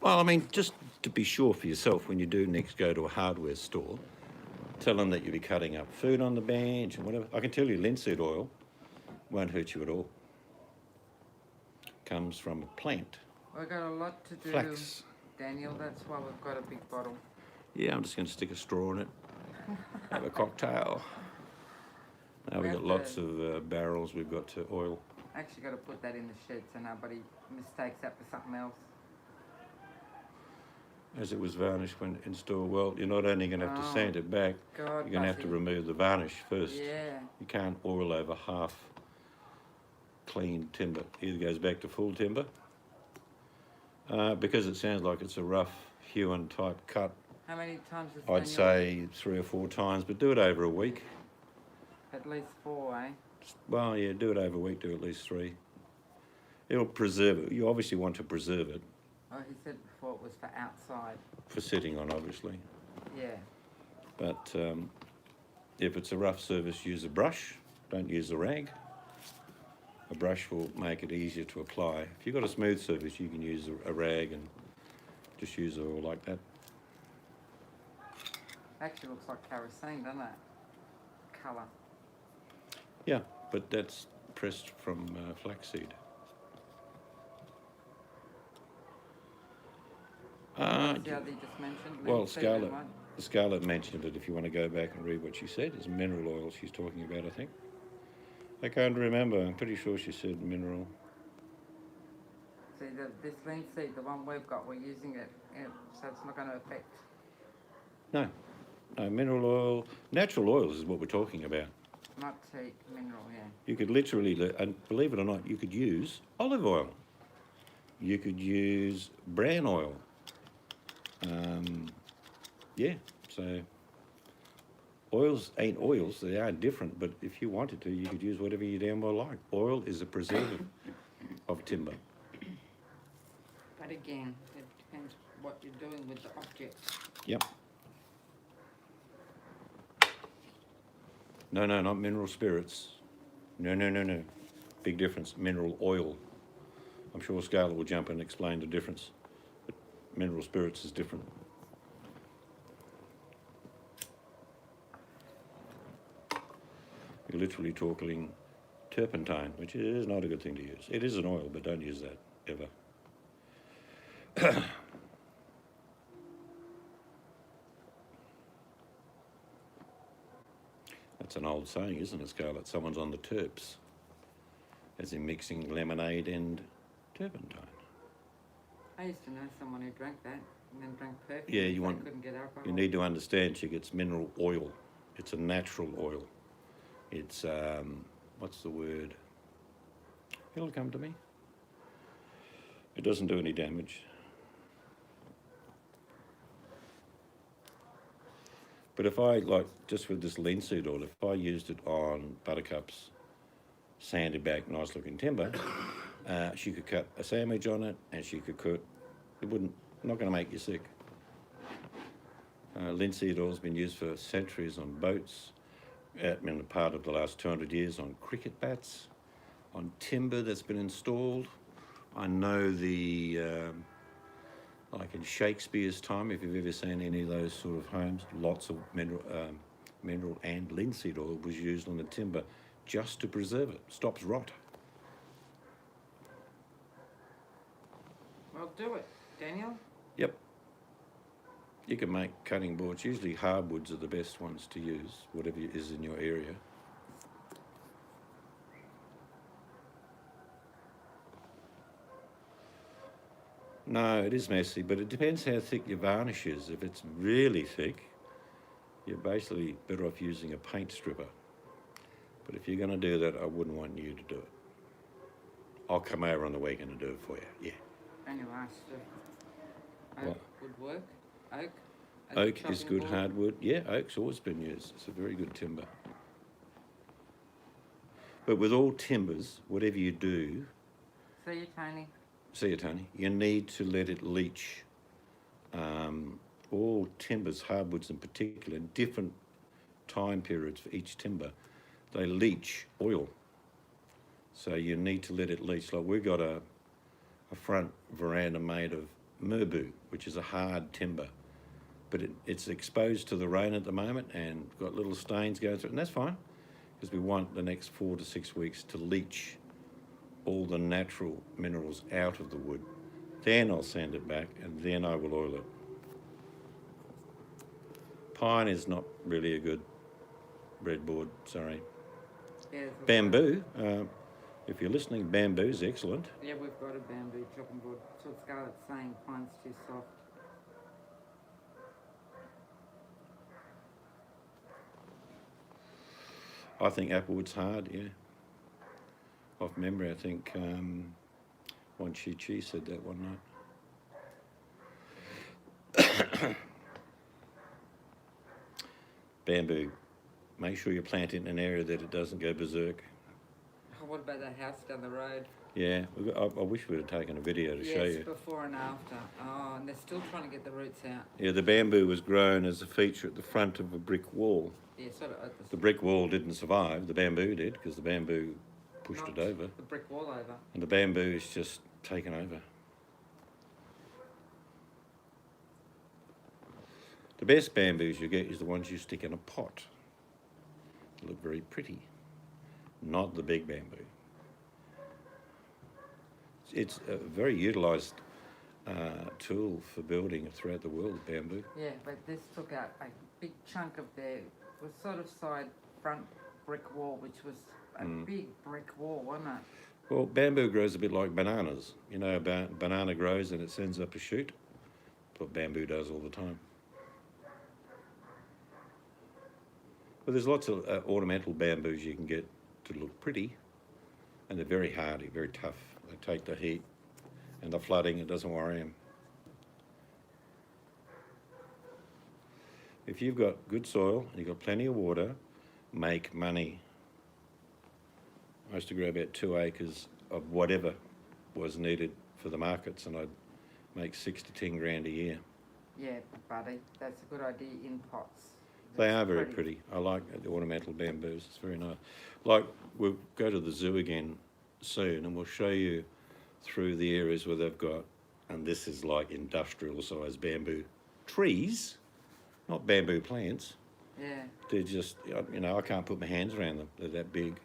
Well, I mean, just to be sure for yourself, when you do next go to a hardware store, tell them that you'll be cutting up food on the bench and whatever. I can tell you linseed oil won't hurt you at all. Comes from a plant. We've got a lot to do, Flax. Daniel. That's why we've got a big bottle. Yeah, I'm just going to stick a straw in it. Have a cocktail. Now we've got lots of barrels we've got to oil. Actually got to put that in the shed so nobody mistakes that for something else. As it was varnished when installed. Well, you're not only going to have to sand it back, God, you're going to have to Bussy. remove the varnish first. Yeah. You can't oil over half clean timber. Either goes back to full timber. Because it sounds like it's a rough hewn type cut, How many times has I'd Daniel? say 3 or 4 times, but do it over a week. At least 4, eh? Well, yeah, do it over a week, do at least 3. It'll preserve it. You obviously want to preserve it Well, he said before it was for outside. for sitting on, obviously. Yeah. But if it's a rough surface, use a brush. Don't use a rag. A brush will make it easier to apply. If you've got a smooth surface, you can use a rag and just use oil like that. Actually looks like kerosene, doesn't it? Colour. Yeah, but that's pressed from flaxseed. What's the other you just mentioned? Well, Linseed and Scarlett, what? Scarlett mentioned it. If you want to go back and read what she said, it's mineral oil she's talking about, I think. I can't remember. I'm pretty sure she said mineral. See, this linseed, the one we've got, we're using it, so it's not going to affect. No, no, mineral oil. Natural oils is what we're talking about. Not teak, mineral, yeah. You could literally, and believe it or not, you could use olive oil. You could use bran oil. Yeah, so oils ain't oils. They are different, but if you wanted to, you could use whatever you damn well like. Oil is a preservative of timber. But again, it depends what you're doing with the object. Yep. No, not mineral spirits. No. Big difference. Mineral oil. I'm sure Scarlett will jump in and explain the difference. But mineral spirits is different. You're literally talking turpentine, which is not a good thing to use. It is an oil, but don't use that ever. That's an old saying, isn't it, Scarlett? Someone's on the terps, as in mixing lemonade and turpentine. I used to know someone who drank that and then drank perfume. Yeah, you so want- they couldn't get alcohol. You need to understand she gets mineral oil. It's a natural oil. It's, what's the word? It'll come to me. It doesn't do any damage. But if I, like, just with this linseed oil, if I used it on buttercups, sanded back, nice looking timber, she could cut a sandwich on it and she could cook. It wouldn't, not going to make you sick. Linseed oil's been used for centuries on boats, in a part of the last 200 years on cricket bats, on timber that's been installed. I know like in Shakespeare's time, if you've ever seen any of those sort of homes, lots of mineral and linseed oil was used on the timber just to preserve it. Stops rot. Well, do it, Daniel. Yep. You can make cutting boards. Usually hardwoods are the best ones to use, whatever is in your area. No, it is messy, but it depends how thick your varnish is. If it's really thick, you're basically better off using a paint stripper. But if you're going to do that, I wouldn't want you to do it. I'll come over on the weekend and do it for you. Yeah. Anyway, so oak What? would work. Oak. as a Oak is chopping good board? hardwood. Yeah, oak's always been used. It's a very good timber. But with all timbers, whatever you do, See you, Tony. see it, Tony, you need to let it leach. All timbers, hardwoods in particular, in different time periods for each timber, they leach oil. So you need to let it leach. Like we've got a front veranda made of merbau, which is a hard timber, but it's exposed to the rain at the moment and got little stains going through it, and that's fine because we want the next 4 to 6 weeks to leach all the natural minerals out of the wood. Then I'll sand it back and then I will oil it. Pine is not really a good breadboard, sorry. Yeah, Bamboo, if you're listening, bamboo's excellent. Yeah, we've got a bamboo chopping board. So Scarlett's saying pine's too soft. I think applewood's hard, yeah. Off memory, I think Wan Chi Chi said that one night. Bamboo, make sure you plant it in an area that it doesn't go berserk. Oh, what about that house down the road? Yeah, I wish we'd have taken a video to show Yes, you. before and after. Oh, and they're still trying to get the roots out. Yeah, the bamboo was grown as a feature at the front of a brick wall. Yeah, sort of at The brick wall didn't survive, the bamboo did, because the bamboo pushed it knocked over. the brick wall over. And the bamboo is just taken over. The best bamboos you get is the ones you stick in a pot. They look very pretty, not the big bamboo. It's a very utilised tool for building throughout the world, bamboo. Yeah, but this took out a big chunk of their was sort of side front brick wall, which was a big brick wall, wasn't it? Well, bamboo grows a bit like bananas. You know, about banana grows and it sends up a shoot. That's what bamboo does all the time. But there's lots of ornamental bamboos you can get to look pretty, and they're very hardy, very tough. They take the heat and the flooding, it doesn't worry them. If you've got good soil and you've got plenty of water, make money. I used to grow about 2 acres of whatever was needed for the markets, and I'd make 6 to 10 grand a year. Yeah, buddy, that's a good idea in pots. They That's are very pretty. I like the ornamental bamboos. It's very nice. Like, we'll go to the zoo again soon and we'll show you through the areas where they've got, and this is like industrial size bamboo trees, not bamboo plants. Yeah. They're just, you know, I can't put my hands around them. They're that big.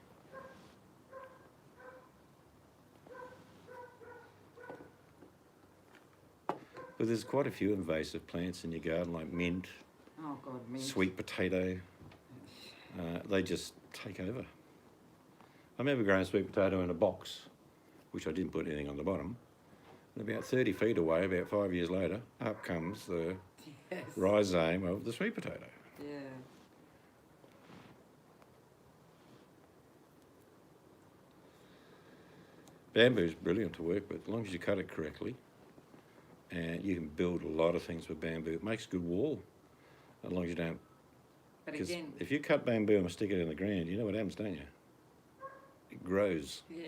But there's quite a few invasive plants in your garden, like mint, Oh God, mint. sweet potato. They just take over. I remember growing sweet potato in a box, which I didn't put anything on the bottom. And about 30 feet away, about 5 years later, up comes the Yes. rhizome of the sweet potato. Yeah. Bamboo's brilliant to work with, as long as you cut it correctly. And you can build a lot of things with bamboo. It makes a good wall, as long as you don't. But Because again, if you cut bamboo and stick it in the ground, you know what happens, don't you? It grows. yeah,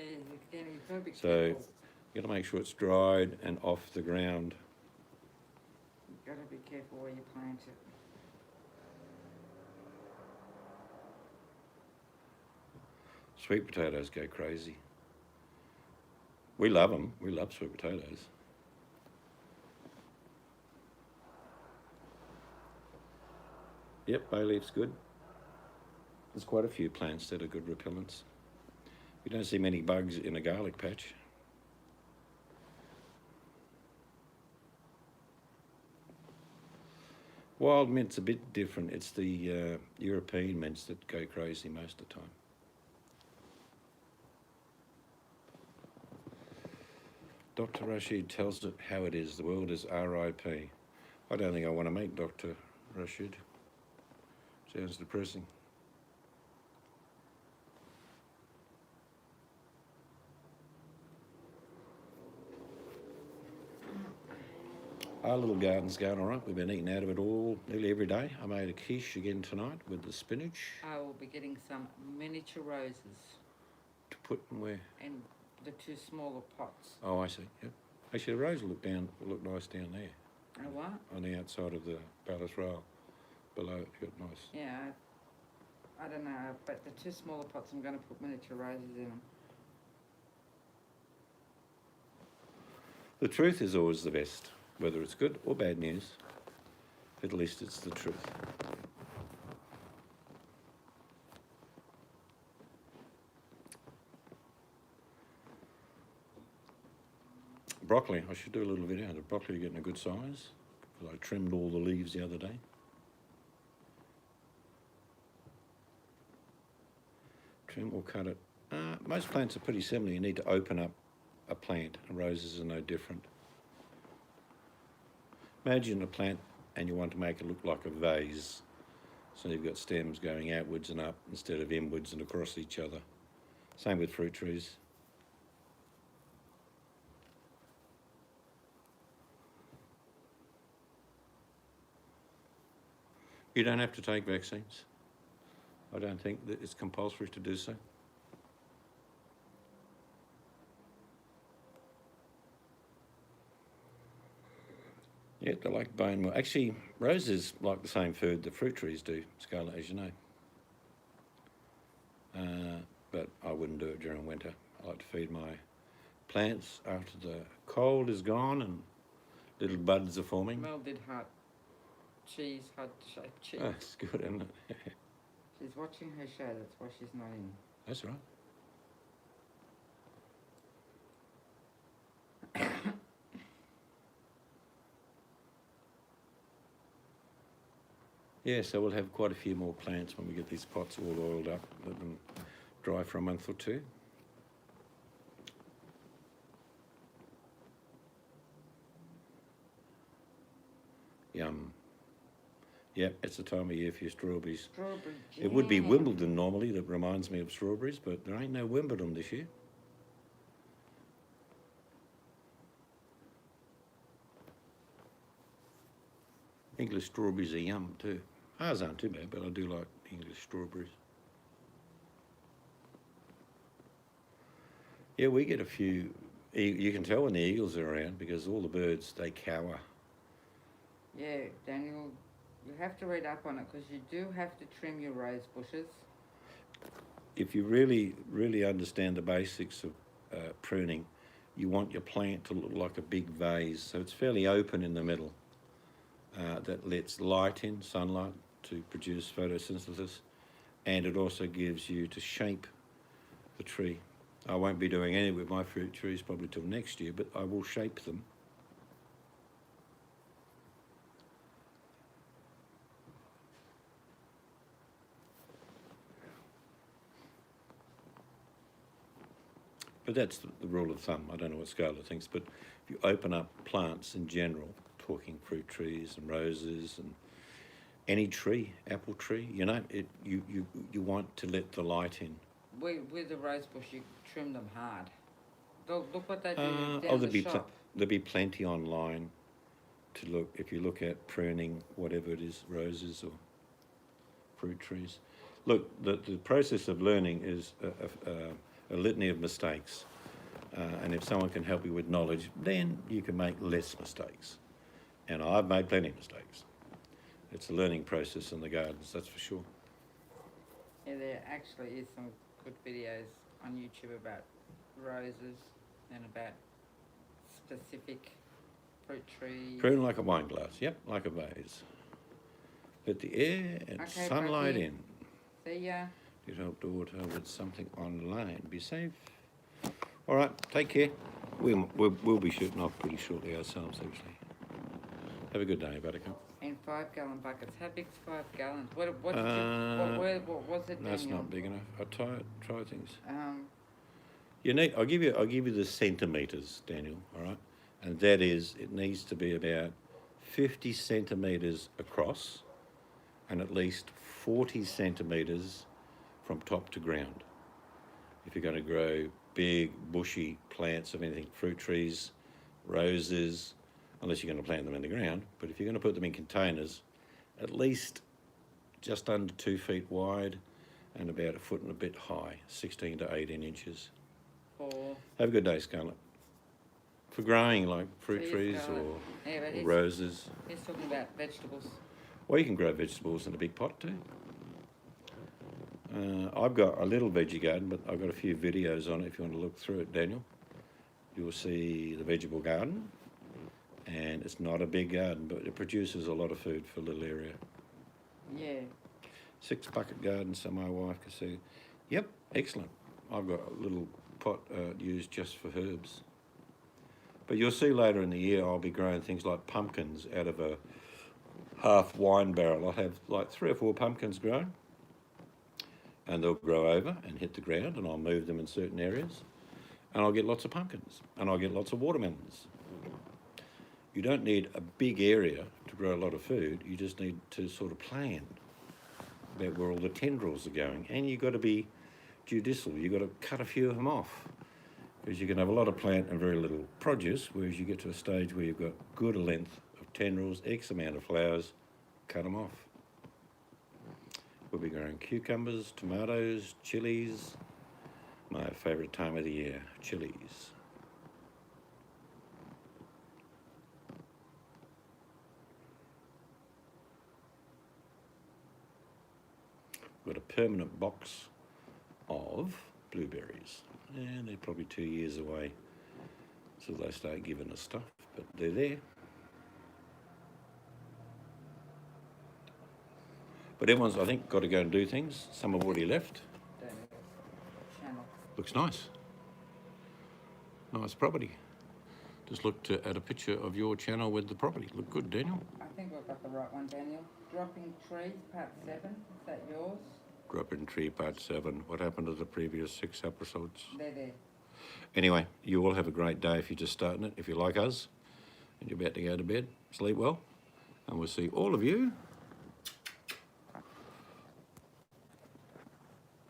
again, you've got to be So careful. you got to make sure it's dried and off the ground. You've got to be careful where you plant it. Sweet potatoes go crazy. We love them. We love sweet potatoes. Yep, bay leaf's good. There's quite a few plants that are good repellents. You don't see many bugs in a garlic patch. Wild mint's a bit different. It's the European mints that go crazy most of the time. Dr. Rashid tells it how it is. The world is RIP. I don't think I want to meet Dr. Rashid. Sounds depressing. Our little garden's going all right. We've been eating out of it all nearly every day. I made a quiche again tonight with the spinach I will be getting some miniature roses to put in where. in the 2 smaller pots. Oh, I see. Yep. Actually, the rose will look nice down there Oh, what? on the outside of the Palace Rail. Below it, you got nice. Yeah, I don't know, but the 2 smaller pots I'm going to put miniature roses in them. The truth is always the best, whether it's good or bad news. At least it's the truth. Broccoli, I should do a little video. The broccoli getting a good size because I trimmed all the leaves the other day. Trim or cut it. Most plants are pretty similar. You need to open up a plant, and roses are no different. Imagine a plant and you want to make it look like a vase. So you've got stems going outwards and up instead of inwards and across each other. Same with fruit trees. You don't have to take vaccines. I don't think that it's compulsory to do so. Yeah, they like bone meal. Actually, roses like the same food that fruit trees do, Scarlett, as you know. But I wouldn't do it during winter. I like to feed my plants after the cold is gone and little buds are forming. Mel did heart shaped cheese. That's good, isn't it? She's watching her show, that's why she's not in. That's right. Yeah, so we'll have quite a few more plants when we get these pots all oiled up. Let them dry for a month or 2. Yum. Yep, it's the time of year for your strawberries. Strawberry jam. It would be Wimbledon normally that reminds me of strawberries, but there ain't no Wimbledon this year. English strawberries are yum too. Ours aren't too bad, but I do like English strawberries. Yeah, we get a few. You can tell when the eagles are around because all the birds, they cower. Yeah, Daniel, you have to read up on it because you do have to trim your rose bushes. If you really, really understand the basics of pruning, you want your plant to look like a big vase. So it's fairly open in the middle. That lets light in, sunlight, to produce photosynthesis, and it also gives you to shape the tree. I won't be doing any with my fruit trees probably till next year, but I will shape them. But that's the rule of thumb. I don't know what Scarlett thinks, but if you open up plants in general, talking fruit trees and roses and any tree, apple tree, you know, you want to let the light in. With the rose bush, you trim them hard. Look what they do down there'll the be shop. there'll be plenty online to look. If you look at pruning, whatever it is, roses or fruit trees. Look, the process of learning is a litany of mistakes. And if someone can help you with knowledge, then you can make less mistakes. And I've made plenty of mistakes. It's a learning process in the gardens, that's for sure. Yeah, there actually is some good videos on YouTube about roses and about specific fruit trees. Prune like a wine glass, yep, like a vase. Let the air and Okay, sunlight Bucky. in. See ya. It helped daughter with something online. Be safe. All right, take care. We'll be shooting off pretty shortly ourselves, actually. Have a good day, Buttercup. And 5-gallon buckets. How big's 5 gallons? What was it? That's Daniel? not big enough. I try things. Um, I'll give you the centimetres, Daniel. All right, and that is it needs to be about 50 centimetres across, and at least 40 centimetres from top to ground. If you're going to grow big bushy plants of anything, fruit trees, roses, unless you're going to plant them in the ground. But if you're going to put them in containers, at least just under 2 feet wide and about a foot and a bit high, 16 to 18 inches. Or Have a good day, Scarlett. For growing like fruit Cheers, trees Scarlett. or yeah, but roses. he's talking about vegetables. Well, you can grow vegetables in a big pot too. I've got a little veggie garden, but I've got a few videos on it if you want to look through it, Daniel. You'll see the vegetable garden, and it's not a big garden, but it produces a lot of food for a little area. Yeah. 6 bucket garden, so my wife can see. Yep, excellent. I've got a little pot used just for herbs. But you'll see later in the year I'll be growing things like pumpkins out of a half wine barrel. I'll have like 3 or 4 pumpkins grown, and they'll grow over and hit the ground, and I'll move them in certain areas, and I'll get lots of pumpkins, and I'll get lots of watermelons. You don't need a big area to grow a lot of food. You just need to sort of plan about where all the tendrils are going, and you've got to be judicial. You've got to cut a few of them off, because you can have a lot of plant and very little produce, whereas you get to a stage where you've got good length of tendrils, X amount of flowers, cut them off. We'll be growing cucumbers, tomatoes, chilies. My favourite time of the year, chilies. Got a permanent box of blueberries, and they're probably 2 years away till they start giving us stuff, but they're there. But everyone's, I think, got to go and do things. Some have already left. Channel. Looks nice. Nice property. Just looked at a picture of your channel with the property. Look good, Daniel. I think we've got the right one, Daniel. Dropping Trees, part 7. Is that yours? Dropping Tree Part 7. What happened to the previous 6 episodes? They're there. Anyway, you all have a great day if you're just starting it. If you're like us and you're about to go to bed, sleep well. And we'll see all of you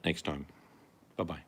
next time. Bye-bye.